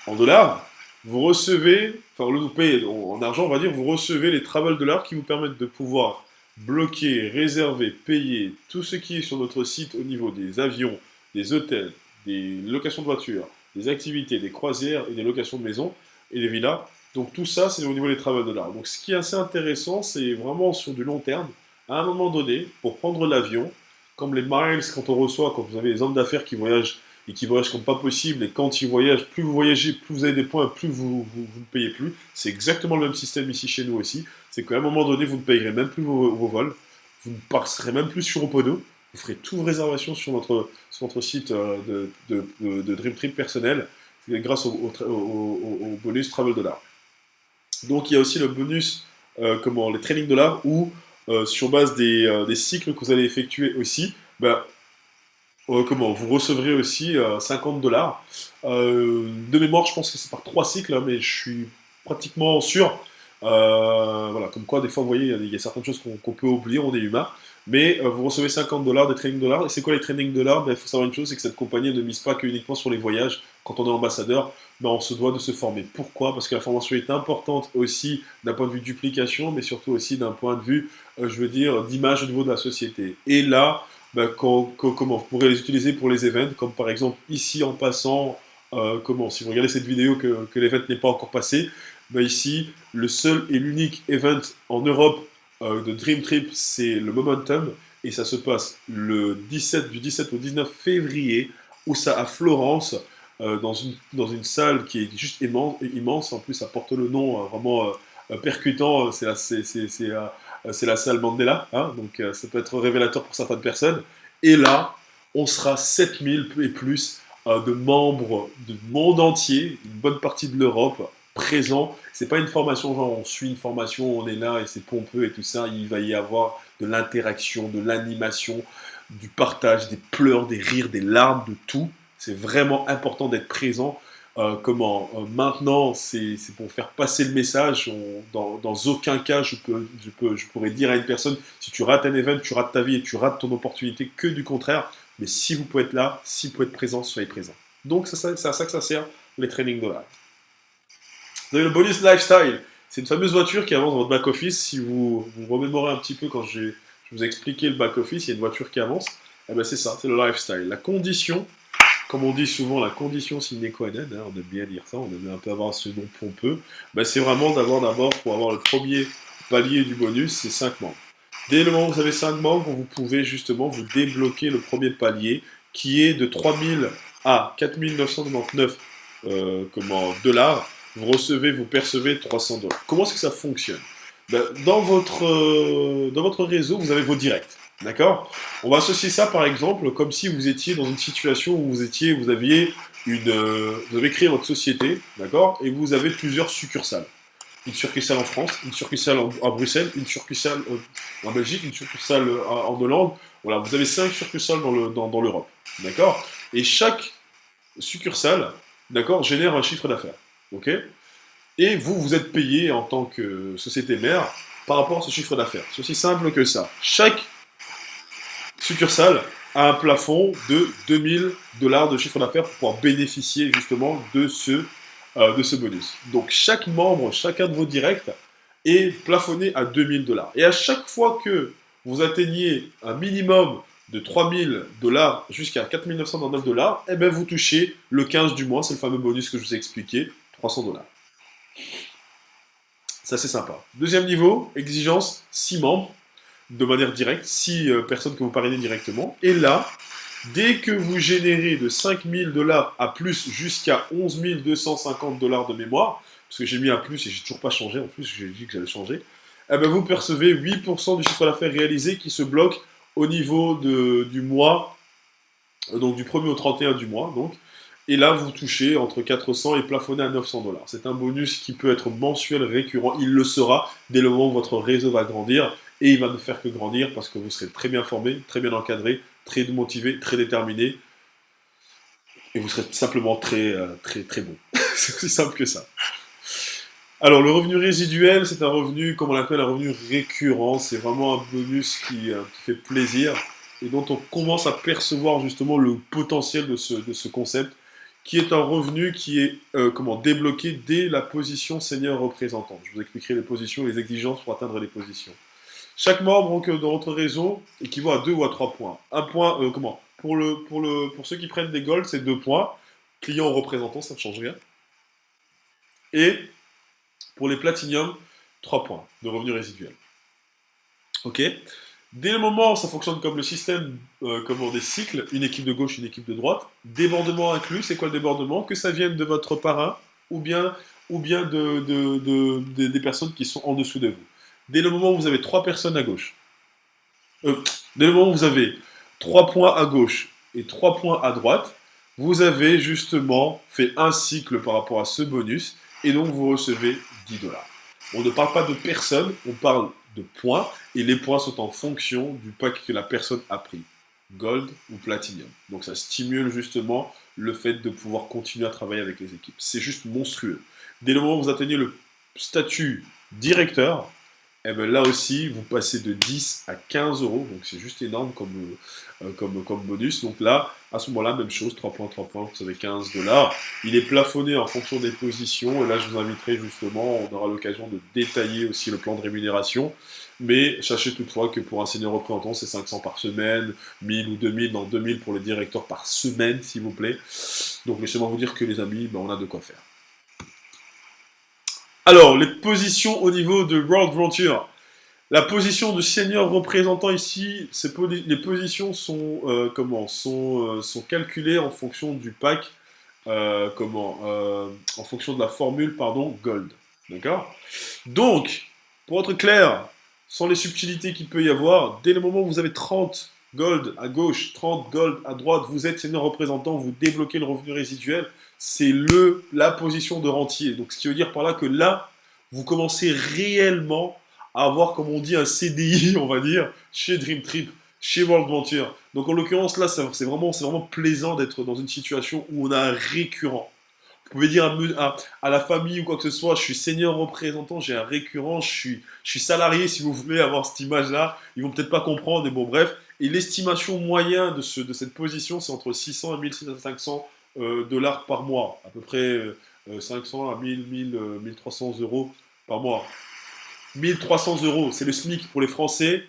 en dollars, vous recevez, enfin au lieu de vous payer en argent, on va dire, vous recevez les travel dollars qui vous permettent de pouvoir bloquer, réserver, payer tout ce qui est sur notre site au niveau des avions, des hôtels, des locations de voitures, des activités, des croisières et des locations de maisons et des villas. Donc tout ça, c'est au niveau des travel dollars. Donc ce qui est assez intéressant, c'est vraiment sur du long terme, à un moment donné, pour prendre l'avion, comme les miles quand on reçoit, quand vous avez des hommes d'affaires qui voyagent et qui voyagent comme pas possible, et quand ils voyagent, plus vous voyagez, plus vous avez des points, plus vous ne payez plus. C'est exactement le même système ici chez nous aussi. C'est qu'à un moment donné, vous ne payerez même plus vos vols, vous ne passerez même plus sur Opodo, vous ferez toutes vos réservations sur notre site de Dream Trip personnel, grâce au bonus Travel Dollar. Donc il y a aussi le bonus, les Training Dollars, où sur base des cycles que vous allez effectuer aussi, ben, vous recevrez aussi 50 $. De mémoire, je pense que c'est par 3 cycles, hein, mais je suis pratiquement sûr. Voilà, comme quoi, des fois, vous voyez, il y a certaines choses qu'on peut oublier, on est humain. Mais vous recevez 50 $, des training dollars. Et c'est quoi les training dollars? Ben, il faut savoir une chose, c'est que cette compagnie ne mise pas que uniquement sur les voyages. Quand on est ambassadeur, ben, on se doit de se former. Pourquoi? Parce que la formation est importante aussi d'un point de vue duplication, mais surtout aussi d'un point de vue, je veux dire, d'image au niveau de la société. Et là, ben, comment vous pourrez les utiliser pour les events, comme par exemple ici en passant, si vous regardez cette vidéo que l'event n'est pas encore passé, ben ici, le seul et l'unique event en Europe de Dream Trip, c'est le Momentum, et ça se passe du 17 au 19 février, où ça à Florence, dans une salle qui est juste immense. En plus ça porte le nom vraiment percutant, c'est la salle Mandela, hein, donc ça peut être révélateur pour certaines personnes. Et là, on sera 7000 et plus de membres du monde entier, une bonne partie de l'Europe, présents. C'est pas une formation genre on suit une formation, on est là et c'est pompeux et tout ça. Il va y avoir de l'interaction, de l'animation, du partage, des pleurs, des rires, des larmes, de tout. C'est vraiment important d'être présent. Maintenant, c'est pour faire passer le message. Dans aucun cas, je pourrais dire à une personne, si tu rates un event, tu rates ta vie et tu rates ton opportunité, que du contraire. Mais si vous pouvez être là, si vous pouvez être présent, soyez présent. Donc c'est à ça que ça sert, les training dollars. Vous avez le bonus lifestyle. C'est une fameuse voiture qui avance dans votre back-office. Si vous remémorez un petit peu quand je vous ai expliqué le back-office, il y a une voiture qui avance. Eh ben c'est ça, c'est le lifestyle. La condition, comme on dit souvent, la condition sine qua non, hein, on aime bien dire ça, on aime un peu avoir ce nom pompeux, ben c'est vraiment pour avoir le premier palier du bonus, c'est 5 membres. Dès le moment où vous avez 5 membres, vous pouvez justement vous débloquer le premier palier qui est de 3000 à 4999 $. Vous percevez 300 $. Comment est-ce que ça fonctionne? Ben, dans votre réseau, vous avez vos directs. D'accord? On va associer ça par exemple comme si vous étiez dans une situation où vous avez créé votre société, d'accord? Et vous avez plusieurs succursales. Une succursale en France, une succursale à Bruxelles, une succursale en Belgique, une succursale en Hollande. Voilà, vous avez 5 succursales dans l'Europe. D'accord? Et chaque succursale, d'accord, génère un chiffre d'affaires. Ok? Et vous êtes payé en tant que société mère par rapport à ce chiffre d'affaires. C'est aussi simple que ça. Chaque succursale a un plafond de 2000 $ de chiffre d'affaires pour pouvoir bénéficier justement de ce bonus. Donc chaque membre, chacun de vos directs est plafonné à 2000 $. Et à chaque fois que vous atteignez un minimum de 3000 $ jusqu'à 4999 $, eh ben vous touchez le 15 du mois, c'est le fameux bonus que je vous ai expliqué, 300 $. Ça c'est sympa. Deuxième niveau, exigence, 6 membres, de manière directe, 6 personnes que vous parrainez directement. Et là, dès que vous générez de 5000 $ à plus jusqu'à 11 250 $ de mémoire, parce que j'ai mis un plus et j'ai toujours pas changé, en plus j'ai dit que j'allais changer, eh ben vous percevez 8% du chiffre d'affaires réalisé qui se bloque au niveau du mois, donc du 1er au 31 du mois, donc. Et là, vous touchez entre 400 et plafonné à 900 $. C'est un bonus qui peut être mensuel, récurrent. Il le sera dès le moment où votre réseau va grandir. Et il va ne faire que grandir parce que vous serez très bien formé, très bien encadré, très motivé, très déterminé. Et vous serez simplement très bon. C'est aussi simple que ça. Alors, le revenu résiduel, c'est un revenu, comme on l'appelle, un revenu récurrent. C'est vraiment un bonus qui fait plaisir et dont on commence à percevoir justement le potentiel de ce concept, qui est un revenu qui est débloqué dès la position senior représentant. Je vous expliquerai les positions et les exigences pour atteindre les positions. Chaque membre dans votre réseau équivaut à 2 ou à 3 points. Un point, pour ceux qui prennent des golds, c'est 2 points. Client ou représentant, ça ne change rien. Et pour les platinium, 3 points de revenu résiduel. Ok? Dès le moment, ça fonctionne comme le système des cycles, une équipe de gauche, une équipe de droite. Débordement inclus, c'est quoi le débordement? Que ça vienne de votre parrain ou bien des personnes qui sont en dessous de vous. Dès le moment où vous avez 3 personnes à gauche, dès le moment où vous avez 3 points à gauche et 3 points à droite, vous avez justement fait un cycle par rapport à ce bonus et donc vous recevez 10 $. On ne parle pas de personnes, on parle de points et les points sont en fonction du pack que la personne a pris. Gold ou Platinum. Donc ça stimule justement le fait de pouvoir continuer à travailler avec les équipes. C'est juste monstrueux. Dès le moment où vous atteignez le statut directeur, et bien là aussi, vous passez de 10 à 15 euros. Donc c'est juste énorme comme bonus. Donc là, à ce moment-là, même chose, 3 points, 3 points, vous avez 15 dollars. Il est plafonné en fonction des positions. Et là, je vous inviterai justement, on aura l'occasion de détailler aussi le plan de rémunération. Mais sachez toutefois que pour un senior représentant, c'est 500 par semaine, 1000 ou 2000, dans 2000 pour le directeur par semaine, s'il vous plaît. Donc laissez-moi vous dire que les amis, ben, on a de quoi faire. Alors, les positions au niveau de World Venture. La position de senior représentant ici, les positions sont calculées en fonction du pack, en fonction de la formule, pardon, Gold. D'accord? Donc, pour être clair, sans les subtilités qu'il peut y avoir, dès le moment où vous avez 30 Gold à gauche, 30 Gold à droite, vous êtes senior représentant, vous débloquez le revenu résiduel, c'est la position de rentier. Donc, ce qui veut dire par là que là, vous commencez réellement à avoir, comme on dit, un CDI, on va dire, chez Dream Trip, chez World Venture. Donc en l'occurrence, là, c'est vraiment plaisant d'être dans une situation où on a un récurrent. Vous pouvez dire à la famille ou quoi que ce soit, je suis senior représentant, j'ai un récurrent, je suis salarié, si vous voulez avoir cette image-là. Ils vont peut-être pas comprendre, mais bon, bref. Et l'estimation moyenne de cette position, c'est entre 600 et 1500 dollars par mois. À peu près 500 à 1300 euros par mois. 1300 euros, c'est le SMIC pour les Français,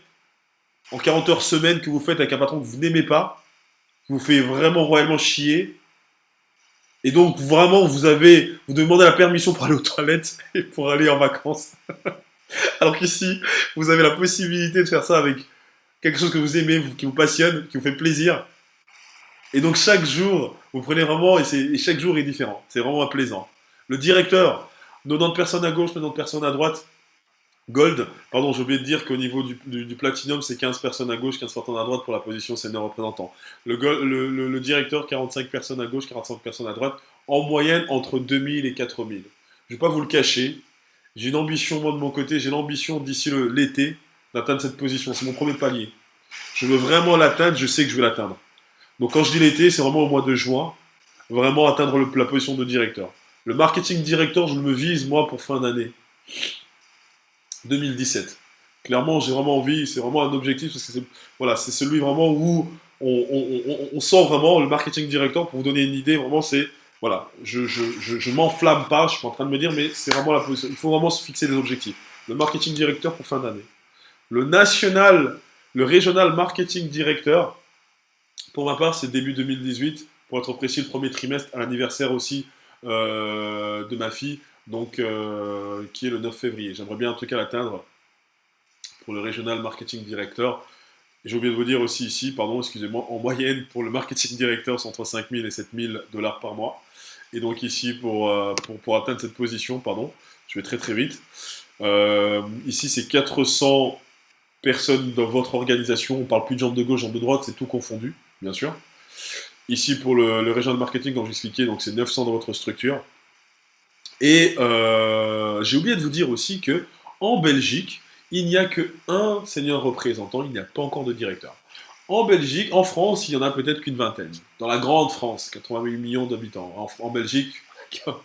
en 40 heures semaine que vous faites avec un patron que vous n'aimez pas, qui vous fait vraiment royalement chier. Et donc, vraiment, vous demandez la permission pour aller aux toilettes et pour aller en vacances. Alors qu'ici, vous avez la possibilité de faire ça avec quelque chose que vous aimez, qui vous passionne, qui vous fait plaisir. Et donc, chaque jour, vous prenez vraiment, et chaque jour est différent. C'est vraiment plaisant. Le directeur, 90 personnes à gauche, 90 personnes à droite. Gold, pardon, j'ai oublié de dire qu'au niveau du Platinum, c'est 15 personnes à gauche, 15 personnes à droite pour la position senior représentant. Le directeur, 45 personnes à gauche, 45 personnes à droite, en moyenne entre 2000 et 4000. Je ne vais pas vous le cacher, j'ai une ambition, moi de mon côté, j'ai l'ambition d'ici l'été d'atteindre cette position. C'est mon premier palier. Je veux vraiment l'atteindre, je sais que je vais l'atteindre. Donc quand je dis l'été, c'est vraiment au mois de juin, vraiment atteindre la position de directeur. Le marketing directeur, je me vise, moi, pour fin d'année. 2017. Clairement, j'ai vraiment envie, c'est vraiment un objectif, parce que c'est celui vraiment où on sent vraiment le marketing directeur. Pour vous donner une idée, vraiment, c'est, voilà, je m'enflamme pas, je suis en train de me dire, mais c'est vraiment la position. Il faut vraiment se fixer des objectifs. Le marketing directeur pour fin d'année. Le régional marketing directeur, pour ma part, c'est début 2018, pour être précis, le premier trimestre, à l'anniversaire aussi de ma fille. Donc, qui est le 9 février. J'aimerais bien en tout cas l'atteindre pour le Regional Marketing Director. J'ai oublié de vous dire aussi ici, pardon, excusez-moi, en moyenne pour le Marketing Director, c'est entre 5000 et 7000 dollars par mois. Et donc ici, pour atteindre cette position, pardon, je vais très très vite. Ici, c'est 400 personnes dans votre organisation. On parle plus de jambes de gauche, jambes de droite, c'est tout confondu, bien sûr. Ici, pour le Regional Marketing, comme j'expliquais, donc c'est 900 dans votre structure. Et j'ai oublié de vous dire aussi que en Belgique, il n'y a qu'un senior représentant, il n'y a pas encore de directeur. En Belgique, en France, il y en a peut-être qu'une vingtaine. Dans la grande France, 88 millions d'habitants. En Belgique,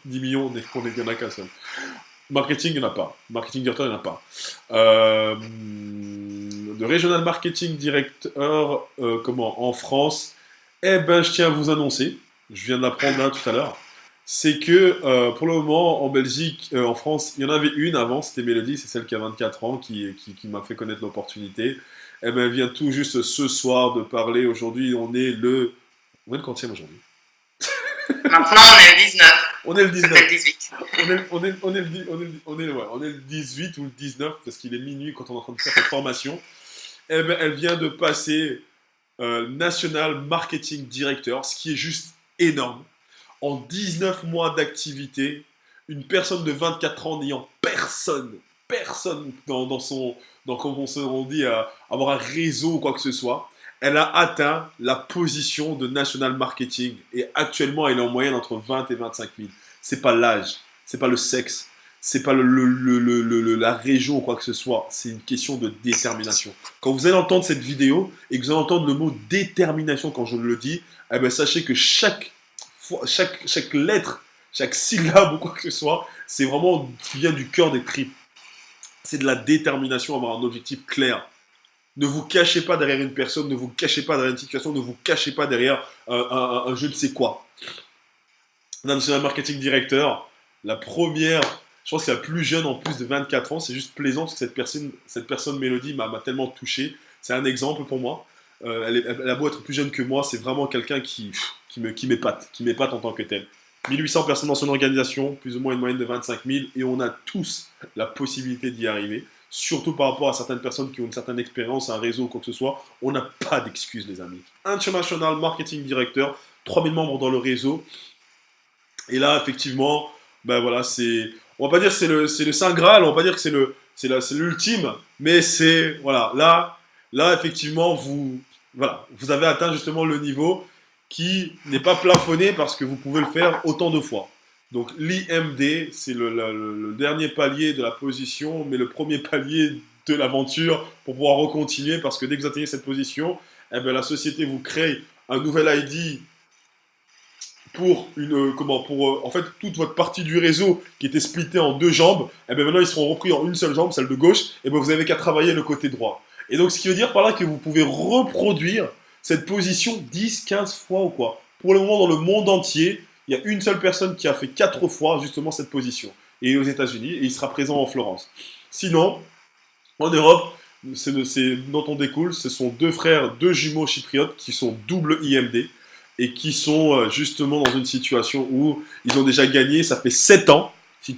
10 millions, il n'y en a qu'un seul. Marketing, il n'y en a pas. Marketing directeur, il n'y en a pas. Le Regional Marketing Director, en France, eh ben, je tiens à vous annoncer, je viens de l'apprendre là tout à l'heure, c'est que pour le moment, en Belgique, en France, il y en avait une avant, c'était Mélodie, c'est celle qui a 24 ans, qui m'a fait connaître l'opportunité. Eh ben, elle vient tout juste ce soir de parler. Aujourd'hui, on est le quantième aujourd'hui? Maintenant, on est le 19. On est le 19. Peut-être 18. On est le 18 ou le 19, parce qu'il est minuit quand on est en train de faire cette formation. Eh ben, elle vient de passer National Marketing Director, ce qui est juste énorme. En 19 mois d'activité, une personne de 24 ans n'ayant personne comme on dit, avoir un réseau ou quoi que ce soit, elle a atteint la position de National Marketing. Et actuellement, elle est en moyenne entre 20 et 25 000. C'est pas l'âge, c'est pas le sexe, c'est pas la région ou quoi que ce soit, c'est une question de détermination. Quand vous allez entendre cette vidéo et que vous allez entendre le mot détermination quand je le dis, eh ben sachez que chaque lettre, chaque syllabe ou quoi que ce soit, c'est vraiment qui vient du cœur des tripes. C'est de la détermination, avoir un objectif clair. Ne vous cachez pas derrière une personne, ne vous cachez pas derrière une situation, ne vous cachez pas derrière un je ne sais quoi. National Marketing Director, la première, je pense que c'est la plus jeune en plus de 24 ans, c'est juste plaisant parce que cette personne Mélodie m'a tellement touché. C'est un exemple pour moi. Elle a beau être plus jeune que moi, c'est vraiment quelqu'un qui m'épate en tant que tel. 1800 personnes dans son organisation, plus ou moins une moyenne de 25 000, et on a tous la possibilité d'y arriver. Surtout par rapport à certaines personnes qui ont une certaine expérience, un réseau ou quoi que ce soit, on n'a pas d'excuses, les amis. International Marketing Director, 3000 membres dans le réseau. Et là, effectivement, ben voilà, on va pas dire que c'est le Saint Graal, on va pas dire que c'est l'ultime, mais c'est, voilà, là, effectivement, vous avez atteint justement le niveau qui n'est pas plafonné parce que vous pouvez le faire autant de fois. Donc l'IMD, c'est le dernier palier de la position, mais le premier palier de l'aventure pour pouvoir recontinuer parce que dès que vous atteignez cette position, eh ben, la société vous crée un nouvel ID pour en fait toute votre partie du réseau qui était splittée en deux jambes, et bien maintenant ils seront repris en une seule jambe, celle de gauche, et bien vous n'avez qu'à travailler le côté droit. Et donc ce qui veut dire par là que vous pouvez reproduire cette position 10, 15 fois ou quoi. Pour le moment dans le monde entier, il y a une seule personne qui a fait 4 fois justement cette position. Et aux États-Unis, et il sera présent en Florence. Sinon, en Europe, c'est dont on découle, ce sont deux frères, deux jumeaux chypriotes qui sont double IMD et qui sont justement dans une situation où ils ont déjà gagné, ça fait 7 ans, s'il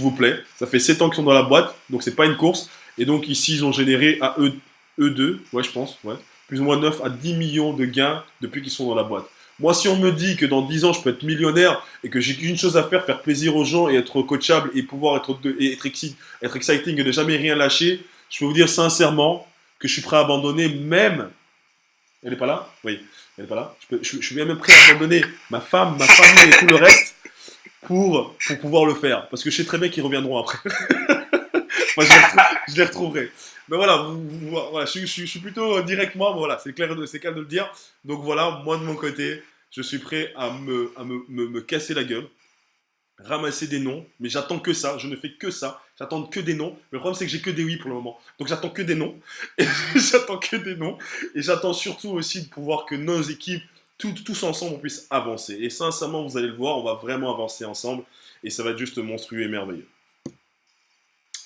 vous plaît, ça fait 7 ans qu'ils sont dans la boîte, donc c'est pas une course, et donc ici ils ont généré à eux deux, ouais je pense, ouais, plus ou moins 9 à 10 millions de gains depuis qu'ils sont dans la boîte. Moi si on me dit que dans 10 ans je peux être millionnaire et que j'ai qu'une chose à faire plaisir aux gens et être coachable et pouvoir être exciting et ne jamais rien lâcher, je peux vous dire sincèrement que je suis prêt à abandonner même... Elle n'est pas là? Oui. Elle n'est pas là. Je suis même prêt à abandonner ma femme, ma famille et tout le reste pour pouvoir le faire. Parce que je sais très bien qu'ils reviendront après. Enfin, je les retrouverai. Mais voilà, voilà je suis plutôt directement, voilà, c'est clair de le dire. Donc voilà, moi de mon côté, je suis prêt à me casser la gueule, ramasser des noms, mais j'attends que ça, je ne fais que ça, j'attends que des noms. Mais le problème c'est que j'ai que des oui pour le moment, donc j'attends que des noms, et j'attends que des noms, et j'attends surtout aussi de pouvoir que nos équipes, tous ensemble, on puisse avancer. Et sincèrement, vous allez le voir, on va vraiment avancer ensemble, et ça va être juste monstrueux et merveilleux.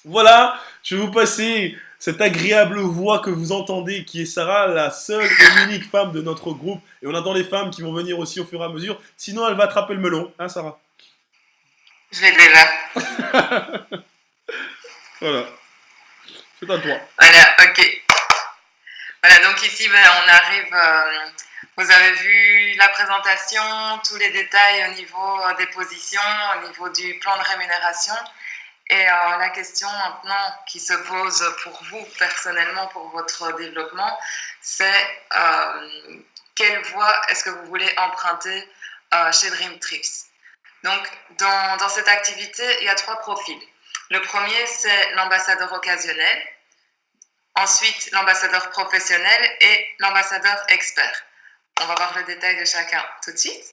Voilà, je vais vous passer cette agréable voix que vous entendez, qui est Sarah, la seule et unique femme de notre groupe, et on attend les femmes qui vont venir aussi au fur et à mesure, sinon elle va attraper le melon, hein Sarah? Je l'ai déjà. Voilà. C'est à toi. Voilà, ok. Voilà, donc ici, on arrive. Vous avez vu la présentation, tous les détails au niveau des positions, au niveau du plan de rémunération. Et la question maintenant qui se pose pour vous personnellement, pour votre développement, c'est quelle voie est-ce que vous voulez emprunter chez Dreamtrix? Donc, dans cette activité, il y a 3 profils. Le premier, c'est l'ambassadeur occasionnel. Ensuite, l'ambassadeur professionnel et l'ambassadeur expert. On va voir le détail de chacun tout de suite.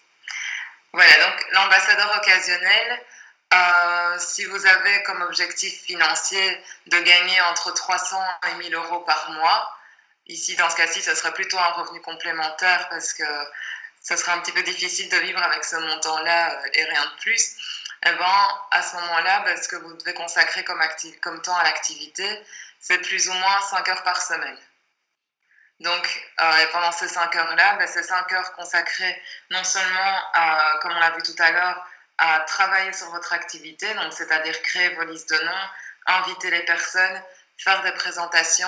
Voilà, donc l'ambassadeur occasionnel, si vous avez comme objectif financier de gagner entre 300 et 1000 euros par mois, ici, dans ce cas-ci, ce serait plutôt un revenu complémentaire parce que ce serait un petit peu difficile de vivre avec ce montant-là et rien de plus. Eh ben, à ce moment-là, ce que vous devez consacrer comme temps à l'activité, c'est plus ou moins 5 heures par semaine. Donc, pendant ces 5 heures-là, ces 5 heures consacrées non seulement, comme on l'a vu tout à l'heure, à travailler sur votre activité, donc c'est-à-dire créer vos listes de noms, inviter les personnes, faire des présentations,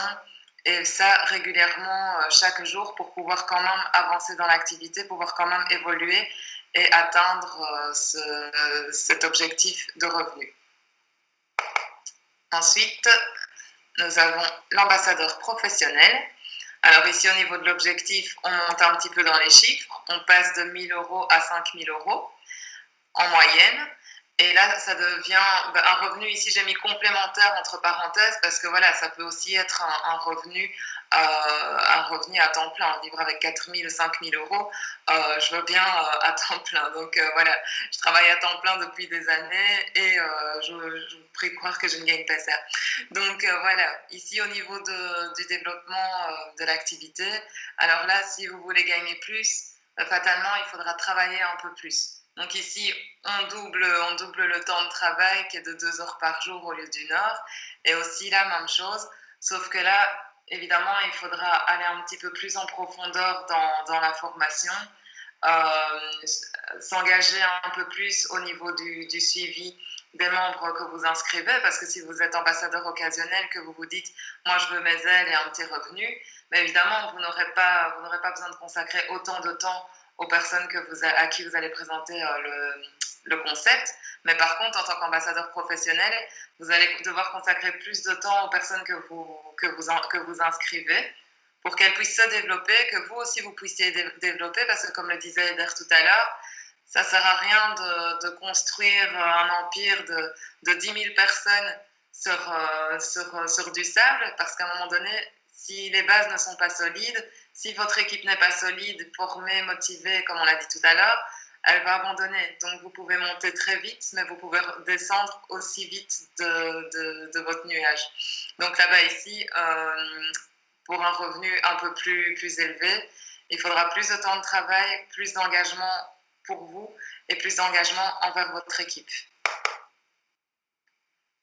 et ça régulièrement chaque jour pour pouvoir quand même avancer dans l'activité, pouvoir quand même évoluer et atteindre cet objectif de revenu. Ensuite, nous avons l'ambassadeur professionnel. Alors ici, au niveau de l'objectif, on monte un petit peu dans les chiffres. On passe de 1 000 euros à 5 000 euros en moyenne. Et là, ça devient un revenu, ici j'ai mis complémentaire entre parenthèses, parce que voilà, ça peut aussi être un revenu à temps plein. Vivre avec 4 000 ou 5 000 euros, je veux bien à temps plein. Donc voilà, je travaille à temps plein depuis des années et je vous prie de croire que je ne gagne pas ça. Donc voilà, ici au niveau du développement de l'activité, alors là, si vous voulez gagner plus, fatalement, il faudra travailler un peu plus. Donc ici, on double le temps de travail qui est de 2 heures par jour au lieu d'1 heure. Et aussi la même chose, sauf que là, évidemment, il faudra aller un petit peu plus en profondeur dans la formation, s'engager un peu plus au niveau du suivi des membres que vous inscrivez, parce que si vous êtes ambassadeur occasionnel, que vous vous dites « moi je veux mes ailes et un petit revenu », mais évidemment, vous n'aurez pas besoin de consacrer autant de temps aux personnes à qui vous allez présenter le concept. Mais par contre, en tant qu'ambassadeur professionnel, vous allez devoir consacrer plus de temps aux personnes que vous inscrivez pour qu'elles puissent se développer, que vous aussi vous puissiez développer, parce que comme le disait Eder tout à l'heure, ça ne sert à rien de construire un empire de 10 000 personnes sur du sable, parce qu'à un moment donné, si les bases ne sont pas solides, si votre équipe n'est pas solide, formée, motivée, comme on l'a dit tout à l'heure, elle va abandonner. Donc vous pouvez monter très vite, mais vous pouvez descendre aussi vite de votre nuage. Donc là-bas ici, pour un revenu un peu plus élevé, il faudra plus de temps de travail, plus d'engagement pour vous et plus d'engagement envers votre équipe.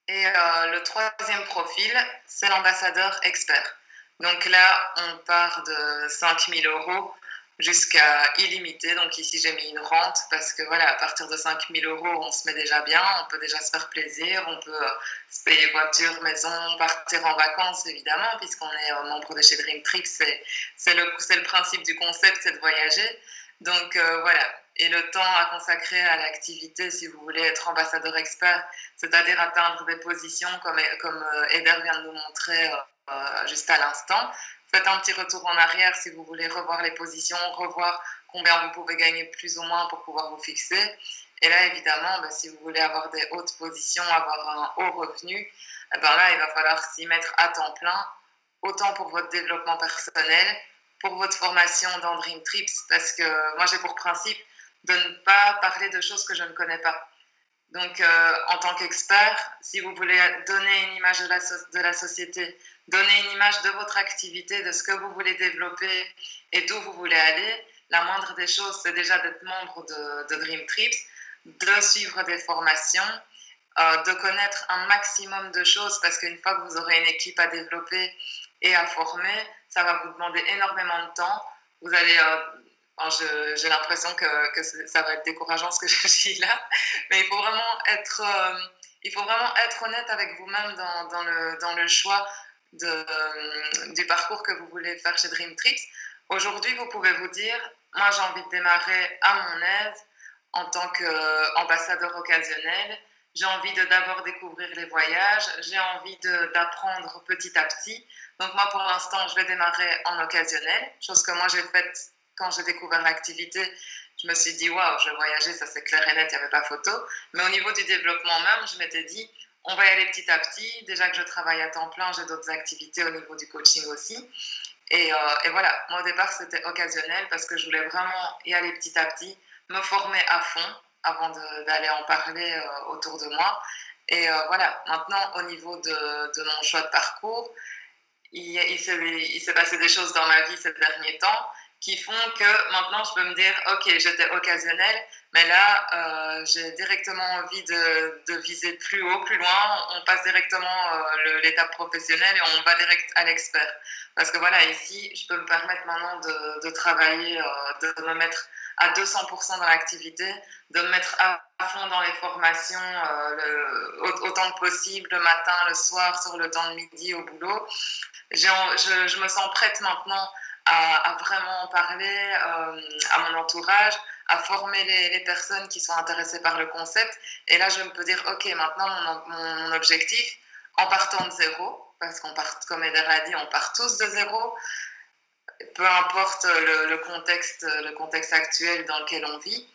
Et le troisième profil, c'est l'ambassadeur expert. Donc là, on part de 5 000 euros jusqu'à illimité. Donc ici, j'ai mis une rente parce que voilà, à partir de 5 000 euros, on se met déjà bien, on peut déjà se faire plaisir, on peut se payer voiture, maison, partir en vacances évidemment, puisqu'on est membre de chez Dream Trip. C'est le principe du concept, c'est de voyager. Donc voilà. Et le temps à consacrer à l'activité, si vous voulez être ambassadeur expert, c'est-à-dire atteindre des positions comme Eder vient de nous montrer juste à l'instant. Faites un petit retour en arrière si vous voulez revoir les positions, revoir combien vous pouvez gagner plus ou moins pour pouvoir vous fixer. Et là, évidemment, si vous voulez avoir des hautes positions, avoir un haut revenu, là, il va falloir s'y mettre à temps plein, autant pour votre développement personnel, pour votre formation dans Dream Trips, parce que moi, j'ai pour principe de ne pas parler de choses que je ne connais pas. Donc, en tant qu'expert, si vous voulez donner une image de la société, donner une image de votre activité, de ce que vous voulez développer et d'où vous voulez aller, la moindre des choses, c'est déjà d'être membre de Dream Trips, de suivre des formations, de connaître un maximum de choses, parce qu'une fois que vous aurez une équipe à développer et à former, ça va vous demander énormément de temps. Vous allez... j'ai l'impression que ça va être décourageant ce que je dis là, mais il faut vraiment être honnête avec vous-même dans le choix du parcours que vous voulez faire chez Dream Trips. Aujourd'hui, vous pouvez vous dire, moi j'ai envie de démarrer à mon aise en tant qu'ambassadeur occasionnel. J'ai envie de d'abord découvrir les voyages, j'ai envie d'apprendre petit à petit. Donc moi, pour l'instant, je vais démarrer en occasionnel, chose que moi j'ai faite quand j'ai découvert l'activité. Je me suis dit, waouh, je vais voyager, ça c'est clair et net, il n'y avait pas photo. Mais au niveau du développement même, je m'étais dit, on va y aller petit à petit. Déjà que je travaille à temps plein, j'ai d'autres activités au niveau du coaching aussi. Et voilà, moi au départ, c'était occasionnel parce que je voulais vraiment y aller petit à petit, me former à fond avant d'aller en parler autour de moi. Et voilà, maintenant, au niveau de mon choix de parcours, il s'est passé des choses dans ma vie ces derniers temps qui font que maintenant je peux me dire ok, j'étais occasionnelle, mais là j'ai directement envie de viser plus haut, plus loin. On passe directement l'étape professionnelle et on va direct à l'expert, parce que voilà, ici je peux me permettre maintenant de travailler, de me mettre à 200% dans l'activité, de me mettre à fond dans les formations autant que possible, le matin, le soir, sur le temps de midi au boulot. Je me sens prête maintenant à vraiment en parler à mon entourage, à former les personnes qui sont intéressées par le concept. Et là, je peux dire, ok, maintenant, mon objectif, en partant de zéro, parce qu'on part, comme Eder l'a dit, on part tous de zéro, peu importe le contexte actuel dans lequel on vit,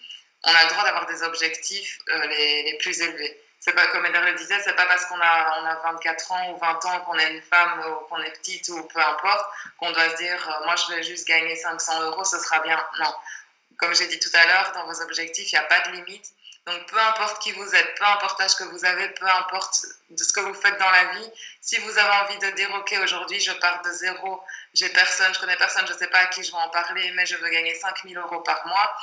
on a le droit d'avoir des objectifs les plus élevés. C'est pas, comme Eder le disait, c'est pas parce qu'on a 24 ans ou 20 ans, qu'on est une femme ou qu'on est petite ou peu importe, qu'on doit se dire moi je vais juste gagner 500 euros, ce sera bien. Non. Comme j'ai dit tout à l'heure, dans vos objectifs, il n'y a pas de limite. Donc peu importe qui vous êtes, peu importe l'âge que vous avez, peu importe de ce que vous faites dans la vie, si vous avez envie de dire ok, aujourd'hui je pars de zéro, j'ai personne, je connais personne, je ne sais pas à qui je vais en parler, mais je veux gagner 5 000 euros par mois,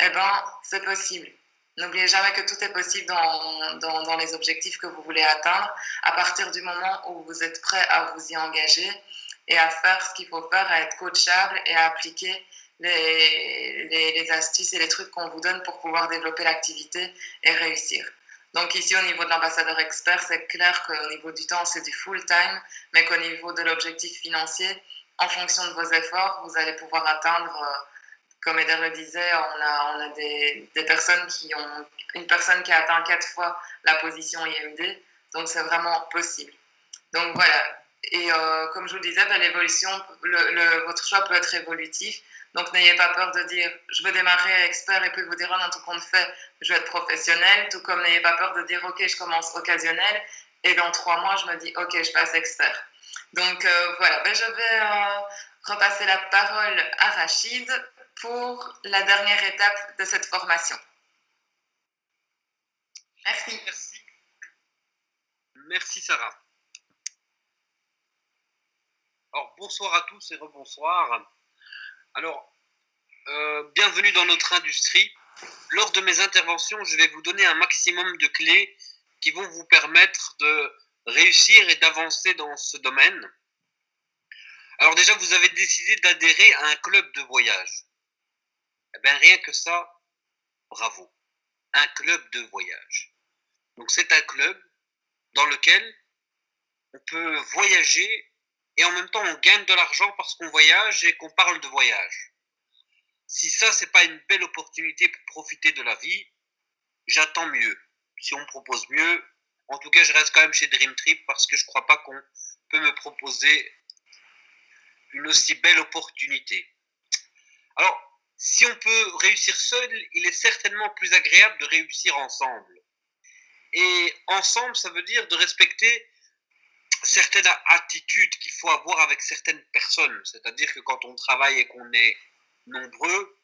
eh ben c'est possible. N'oubliez jamais que tout est possible dans les objectifs que vous voulez atteindre à partir du moment où vous êtes prêt à vous y engager et à faire ce qu'il faut faire, à être coachable et à appliquer les astuces et les trucs qu'on vous donne pour pouvoir développer l'activité et réussir. Donc ici, au niveau de l'ambassadeur expert, c'est clair qu'au niveau du temps, c'est du full-time, mais qu'au niveau de l'objectif financier, en fonction de vos efforts, vous allez pouvoir atteindre, comme Eder le disait, on a des personnes qui ont... Une personne qui a atteint 4 fois la position IMD, donc c'est vraiment possible. Donc voilà. Et comme je vous le disais, l'évolution, votre choix peut être évolutif. Donc n'ayez pas peur de dire je veux démarrer expert et puis vous dire non, tout compte fait, je vais être professionnel. Tout comme n'ayez pas peur de dire ok, je commence occasionnel et dans 3 mois, je me dis ok, je passe expert. Donc voilà, je vais repasser la parole à Rachid pour la dernière étape de cette formation. Merci. Merci Sarah. Alors bonsoir à tous et rebonsoir. Alors, bienvenue dans notre industrie. Lors de mes interventions, je vais vous donner un maximum de clés qui vont vous permettre de réussir et d'avancer dans ce domaine. Alors déjà, vous avez décidé d'adhérer à un club de voyage. Eh bien, rien que ça, bravo. Un club de voyage. Donc c'est un club dans lequel on peut voyager et en même temps on gagne de l'argent parce qu'on voyage et qu'on parle de voyage. Si ça, c'est pas une belle opportunité pour profiter de la vie, j'attends mieux. Si on me propose mieux, en tout cas, je reste quand même chez Dream Trip parce que je crois pas qu'on peut me proposer une aussi belle opportunité. Alors, si on peut réussir seul, il est certainement plus agréable de réussir ensemble. Et ensemble, ça veut dire de respecter certaines attitudes qu'il faut avoir avec certaines personnes. C'est-à-dire que quand on travaille et qu'on est nombreux,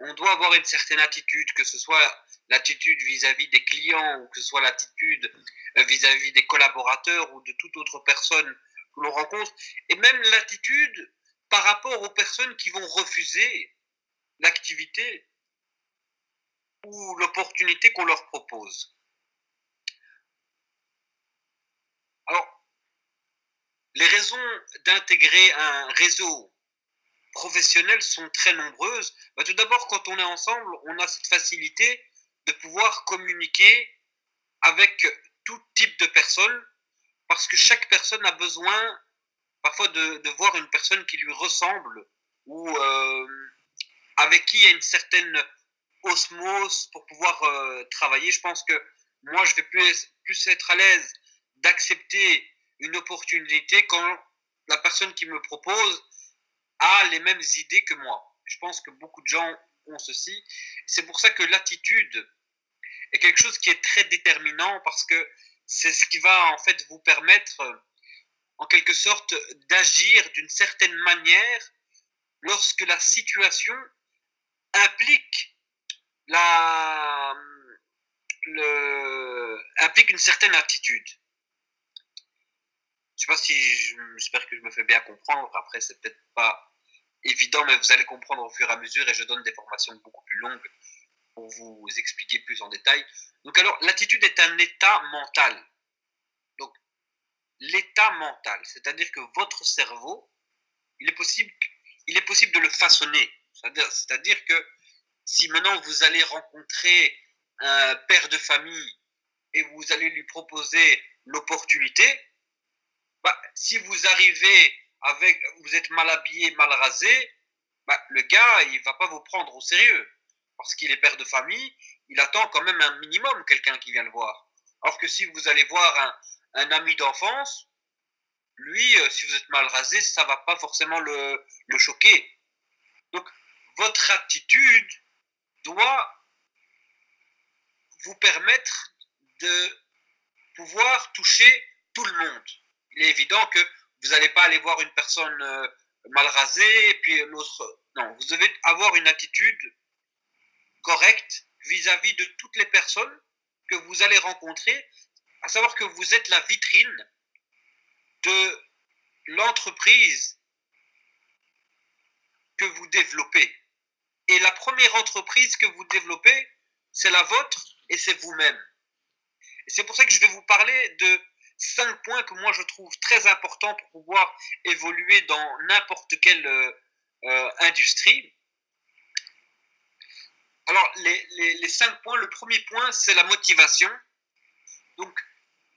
on doit avoir une certaine attitude, que ce soit l'attitude vis-à-vis des clients ou que ce soit l'attitude vis-à-vis des collaborateurs ou de toute autre personne que l'on rencontre, et même l'attitude par rapport aux personnes qui vont refuser l'activité ou l'opportunité qu'on leur propose. Alors, les raisons d'intégrer un réseau professionnel sont très nombreuses. Tout d'abord, quand on est ensemble, on a cette facilité de pouvoir communiquer avec tout type de personnes parce que chaque personne a besoin parfois de voir une personne qui lui ressemble ou avec qui il y a une certaine osmose pour pouvoir travailler. Je pense que moi, je vais plus être à l'aise d'accepter une opportunité quand la personne qui me propose a les mêmes idées que moi. Je pense que beaucoup de gens ont ceci. C'est pour ça que l'attitude est quelque chose qui est très déterminant parce que c'est ce qui va en fait vous permettre en quelque sorte d'agir d'une certaine manière lorsque la situation implique implique une certaine attitude. Je sais pas si j'espère que je me fais bien comprendre. Après, c'est peut-être pas évident, mais vous allez comprendre au fur et à mesure et je donne des formations beaucoup plus longues pour vous expliquer plus en détail. Donc alors, l'attitude est un état mental. Donc, l'état mental, c'est-à-dire que votre cerveau, il est possible de le façonner. C'est-à-dire que si maintenant vous allez rencontrer un père de famille et vous allez lui proposer l'opportunité, si vous arrivez vous êtes mal habillé, mal rasé, le gars, il va pas vous prendre au sérieux. Parce qu'il est père de famille, il attend quand même un minimum quelqu'un qui vient le voir. Alors que si vous allez voir un ami d'enfance, lui, si vous êtes mal rasé, ça va pas forcément le choquer. Donc, votre attitude doit vous permettre de pouvoir toucher tout le monde. Il est évident que vous n'allez pas aller voir une personne mal rasée et puis l'autre. Non, vous devez avoir une attitude correcte vis-à-vis de toutes les personnes que vous allez rencontrer, à savoir que vous êtes la vitrine de l'entreprise que vous développez. Et la première entreprise que vous développez, c'est la vôtre et c'est vous-même. Et c'est pour ça que je vais vous parler de 5 points que moi je trouve très importants pour pouvoir évoluer dans n'importe quelle industrie. Alors, les 5 points, le premier point, c'est la motivation. Donc,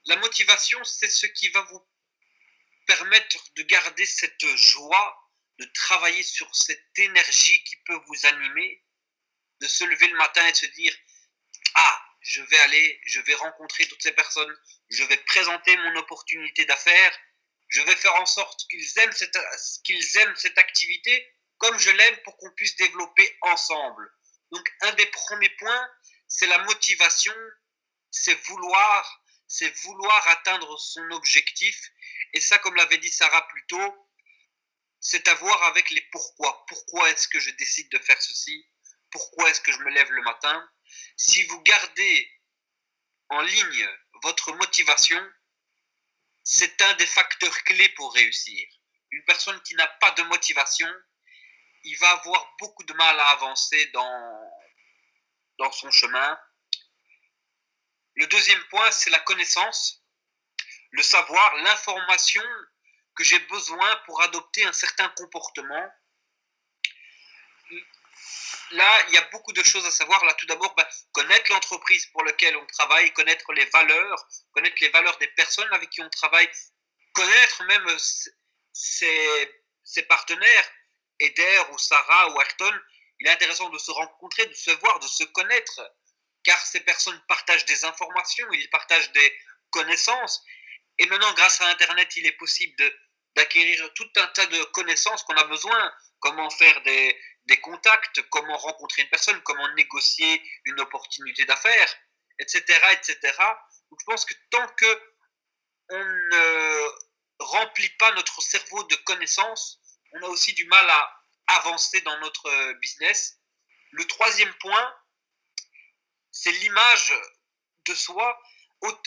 la motivation, c'est ce qui va vous permettre de garder cette joie, de travailler sur cette énergie qui peut vous animer, de se lever le matin et de se dire « Ah, je vais rencontrer toutes ces personnes, je vais présenter mon opportunité d'affaires, je vais faire en sorte qu'ils aiment cette activité comme je l'aime pour qu'on puisse développer ensemble. » Donc, un des premiers points, c'est la motivation, c'est vouloir atteindre son objectif. Et ça, comme l'avait dit Sarah plus tôt, c'est à voir avec les pourquoi. Pourquoi est-ce que je décide de faire ceci? Pourquoi est-ce que je me lève le matin? Si vous gardez en ligne votre motivation, c'est un des facteurs clés pour réussir. Une personne qui n'a pas de motivation, il va avoir beaucoup de mal à avancer dans son chemin. Le deuxième point, c'est la connaissance, le savoir, l'information que j'ai besoin pour adopter un certain comportement. Là, il y a beaucoup de choses à savoir. Là, tout d'abord, connaître l'entreprise pour laquelle on travaille, connaître les valeurs des personnes avec qui on travaille, connaître même ses partenaires, Eder ou Sarah ou Ayrton. Il est intéressant de se rencontrer, de se voir, de se connaître, car ces personnes partagent des informations, ils partagent des connaissances. Et maintenant, grâce à Internet, il est possible d'acquérir tout un tas de connaissances qu'on a besoin. Comment faire des contacts, comment rencontrer une personne, comment négocier une opportunité d'affaires, etc., etc. Donc, je pense que tant qu'on ne remplit pas notre cerveau de connaissances, on a aussi du mal à avancer dans notre business. Le troisième point, c'est l'image de soi,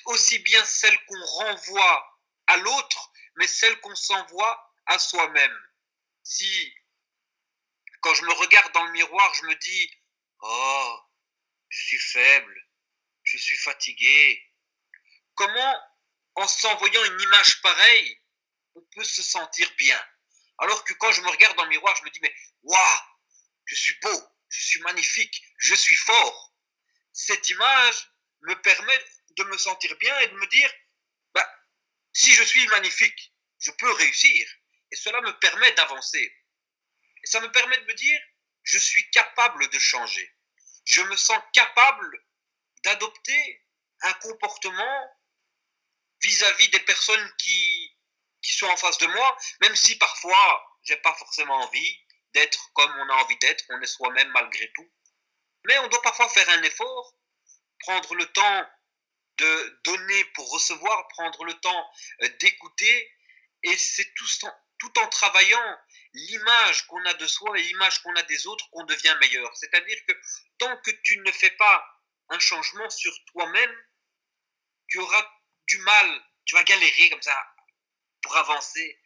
aussi bien celle qu'on renvoie à l'autre, mais celle qu'on s'envoie à soi-même. Si, quand je me regarde dans le miroir, je me dis « Oh, je suis faible, je suis fatigué », comment, en s'envoyant une image pareille, on peut se sentir bien? Alors que quand je me regarde dans le miroir, je me dis « Mais waouh, je suis beau, je suis magnifique, je suis fort ». Cette image me permet de me sentir bien et de me dire si je suis magnifique, je peux réussir. Et cela me permet d'avancer. Et ça me permet de me dire je suis capable de changer. Je me sens capable d'adopter un comportement vis-à-vis des personnes qui sont en face de moi, même si parfois j'ai pas forcément envie d'être comme on a envie d'être, on est soi-même malgré tout. Mais on doit parfois faire un effort, prendre le temps de donner pour recevoir, prendre le temps d'écouter, et c'est tout en travaillant l'image qu'on a de soi et l'image qu'on a des autres qu'on devient meilleur. C'est-à-dire que tant que tu ne fais pas un changement sur toi-même, tu auras du mal, tu vas galérer comme ça pour avancer.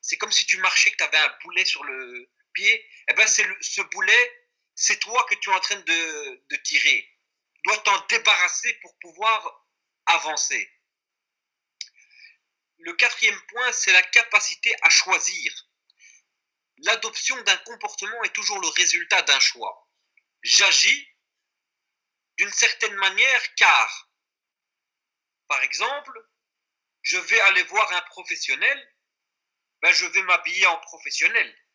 C'est comme si tu marchais, que tu avais un boulet sur le pied, et ben ce boulet, c'est toi que tu es en train de tirer. Tu dois t'en débarrasser pour pouvoir avancer. Le quatrième point, c'est la capacité à choisir. L'adoption d'un comportement est toujours le résultat d'un choix. J'agis d'une certaine manière car, par exemple, je vais aller voir un professionnel, je vais m'habiller en professionnel.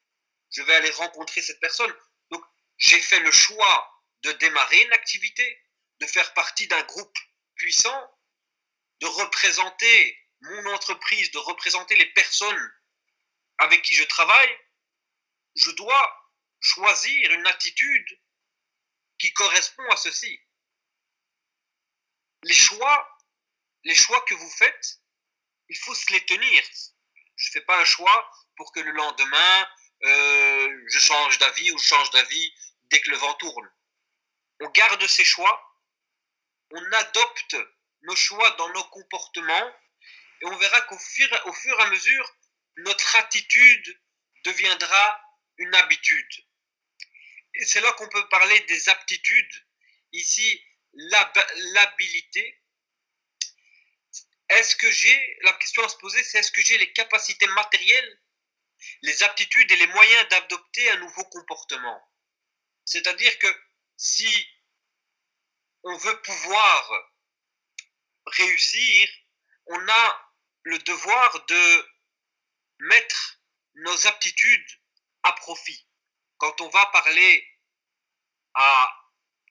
Je vais aller rencontrer cette personne. Donc, j'ai fait le choix de démarrer une activité, de faire partie d'un groupe puissant, de représenter mon entreprise, de représenter les personnes avec qui je travaille. Je dois choisir une attitude qui correspond à ceci. les choix que vous faites, il faut se les tenir. Je ne fais pas un choix pour que le lendemain, je change d'avis ou je change d'avis dès que le vent tourne. On garde ses choix, on adopte nos choix dans nos comportements et on verra qu'au fur et à mesure, notre attitude deviendra une habitude. Et c'est là qu'on peut parler des aptitudes. Ici, l'habilité. La question à se poser, c'est est-ce que j'ai les capacités matérielles, les aptitudes et les moyens d'adopter un nouveau comportement? C'est-à-dire que si on veut pouvoir réussir, on a le devoir de mettre nos aptitudes à profit. Quand on va parler à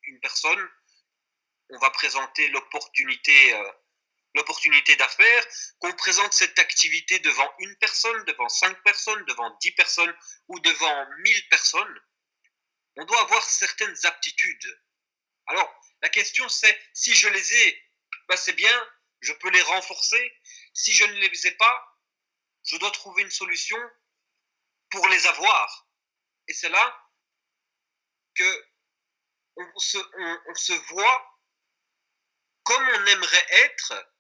une personne, on va présenter l'opportunité d'affaires, qu'on présente cette activité devant une personne, devant 5 personnes, devant 10 personnes ou devant 1000 personnes, on doit avoir certaines aptitudes. Alors, la question c'est, si je les ai, ben c'est bien, je peux les renforcer. Si je ne les ai pas, je dois trouver une solution pour les avoir. Et c'est là que on se voit comme on aimerait être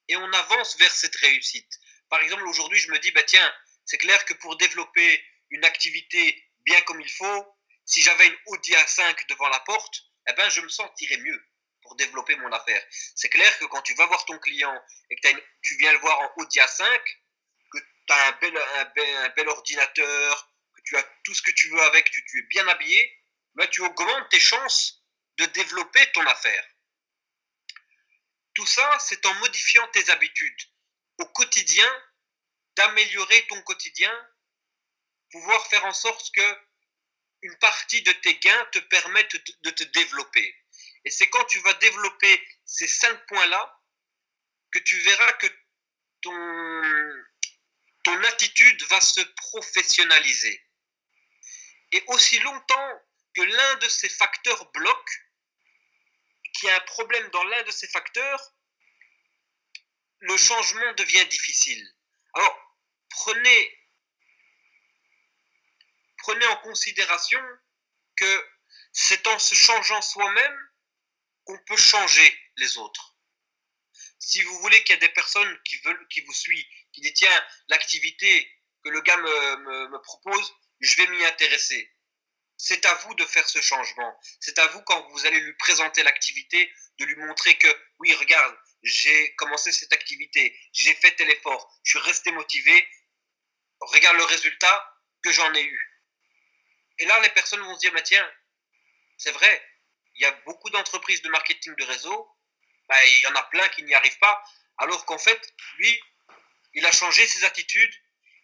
et on avance vers cette réussite. Par exemple, aujourd'hui, je me dis, bah tiens, c'est clair que pour développer une activité bien comme il faut, si j'avais une Audi A5 devant la porte, eh ben, je me sentirais mieux pour développer mon affaire. C'est clair que quand tu vas voir ton client et que tu viens le voir en Audi A5, que tu as un bel ordinateur, que tu as tout ce que tu veux avec, que tu es bien habillé, ben, tu augmentes tes chances de développer ton affaire. Tout ça, c'est en modifiant tes habitudes au quotidien, d'améliorer ton quotidien, pouvoir faire en sorte que une partie de tes gains te permette de te développer. Et c'est quand tu vas développer ces 5 points-là que tu verras que ton attitude va se professionnaliser. Et aussi longtemps que l'un de ces facteurs bloque, qu'il y a un problème dans l'un de ces facteurs, le changement devient difficile. Alors, prenez en considération que c'est en se changeant soi-même qu'on peut changer les autres. Si vous voulez qu'il y ait des personnes qui vous suivent, qui disent tiens, l'activité que le gars me propose, je vais m'y intéresser. C'est à vous de faire ce changement. C'est à vous, quand vous allez lui présenter l'activité, de lui montrer que oui, regarde, j'ai commencé cette activité, j'ai fait tel effort, je suis resté motivé, regarde le résultat que j'en ai eu. Et là, les personnes vont se dire, mais tiens, c'est vrai, il y a beaucoup d'entreprises de marketing de réseau, bah, il y en a plein qui n'y arrivent pas, alors qu'en fait, lui, il a changé ses attitudes,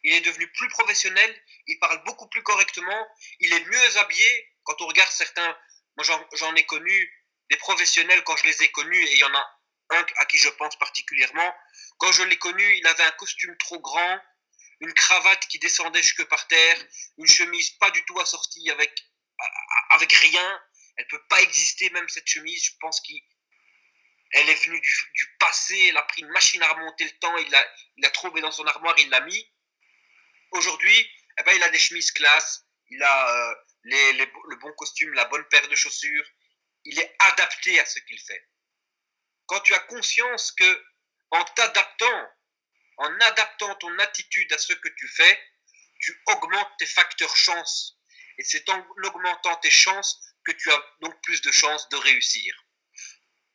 il est devenu plus professionnel, il parle beaucoup plus correctement, il est mieux habillé. Quand on regarde certains, moi j'en ai connu des professionnels quand je les ai connus, et il y en a un à qui je pense particulièrement. Quand je l'ai connu, il avait un costume trop grand, une cravate qui descendait jusque par terre, une chemise pas du tout assortie avec rien. Elle peut pas exister, même cette chemise. Je pense qu'elle est venue du passé. Elle a pris une machine à remonter le temps. Il l'a trouvé dans son armoire, il l'a mis. Aujourd'hui, eh ben, il a des chemises classe. Il a le bon costume, la bonne paire de chaussures. Il est adapté à ce qu'il fait. Quand tu as conscience que en adaptant ton attitude à ce que tu fais, tu augmentes tes facteurs chance. Et c'est en augmentant tes chances que tu as donc plus de chances de réussir.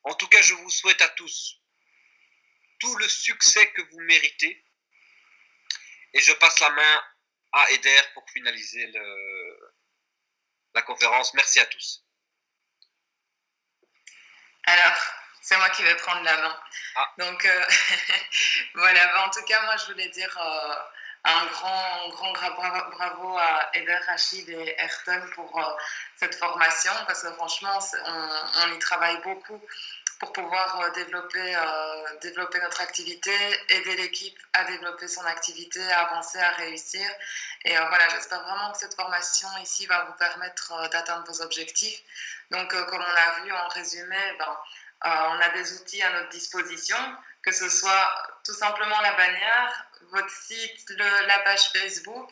En tout cas, je vous souhaite à tous tout le succès que vous méritez. Et je passe la main à Eder pour finaliser la conférence. Merci à tous. Alors, c'est moi qui vais prendre la main. Ah. Donc, voilà. En tout cas, moi, je voulais dire un grand bravo à Eder, Rachid et Ayrton pour cette formation, parce que franchement, on y travaille beaucoup pour pouvoir développer notre activité, aider l'équipe à développer son activité, à avancer, à réussir. Et voilà, j'espère vraiment que cette formation ici va vous permettre d'atteindre vos objectifs. Donc, comme on a vu en résumé, On a des outils à notre disposition, que ce soit tout simplement la bannière, votre site, la page Facebook.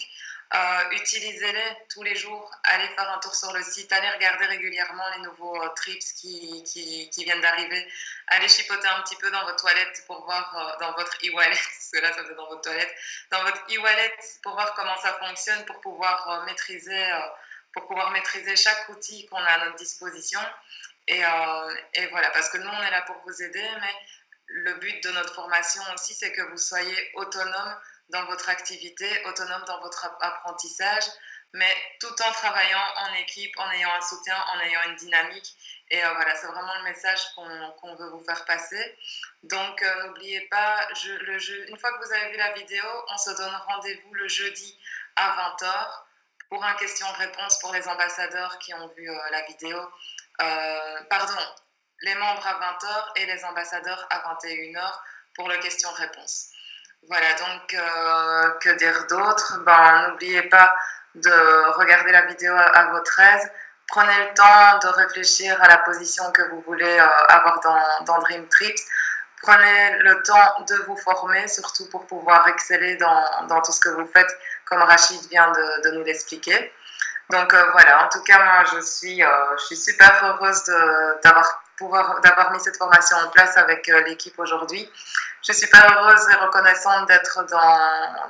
Utilisez-les tous les jours, allez faire un tour sur le site, allez regarder régulièrement les nouveaux trips qui viennent d'arriver, allez chipoter un petit peu dans votre toilette pour voir, dans votre e-wallet, parce que là ça fait dans votre toilette, dans votre e-wallet pour voir comment ça fonctionne, pour pouvoir maîtriser chaque outil qu'on a à notre disposition. Et voilà, parce que nous on est là pour vous aider, mais le but de notre formation aussi, c'est que vous soyez autonome dans votre activité, autonome dans votre apprentissage, mais tout en travaillant en équipe, en ayant un soutien, en ayant une dynamique. Et voilà, c'est vraiment le message qu'on veut vous faire passer. Donc, n'oubliez pas, une fois que vous avez vu la vidéo, on se donne rendez-vous le jeudi à 20h pour un question-réponse pour les ambassadeurs qui ont vu la vidéo. Pardon, les membres à 20h et les ambassadeurs à 21h pour le question-réponse. Voilà, donc que dire d'autre? N'oubliez pas de regarder la vidéo à votre aise. Prenez le temps de réfléchir à la position que vous voulez avoir dans Dream Trips. Prenez le temps de vous former, surtout pour pouvoir exceller dans tout ce que vous faites, comme Rachid vient de nous l'expliquer. Donc voilà, en tout cas, moi, je suis super heureuse d'avoir mis cette formation en place avec l'équipe aujourd'hui. Je suis super heureuse et reconnaissante d'être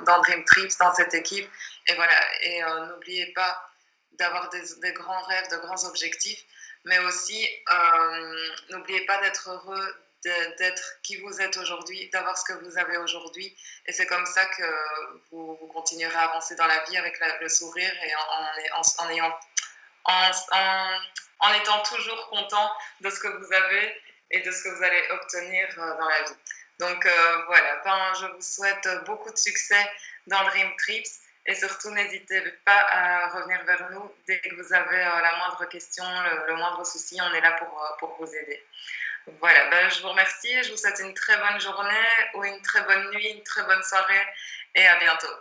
dans Dream Trips, dans cette équipe. Et voilà, et n'oubliez pas d'avoir des grands rêves, de grands objectifs, mais aussi n'oubliez pas d'être heureux, d'être qui vous êtes aujourd'hui, d'avoir ce que vous avez aujourd'hui. Et c'est comme ça que vous continuerez à avancer dans la vie avec le sourire et en étant toujours content de ce que vous avez et de ce que vous allez obtenir dans la vie. Donc voilà, je vous souhaite beaucoup de succès dans Dream Trips et surtout n'hésitez pas à revenir vers nous dès que vous avez la moindre question, le moindre souci, on est là pour vous aider. Voilà, je vous remercie et je vous souhaite une très bonne journée ou une très bonne nuit, une très bonne soirée et à bientôt.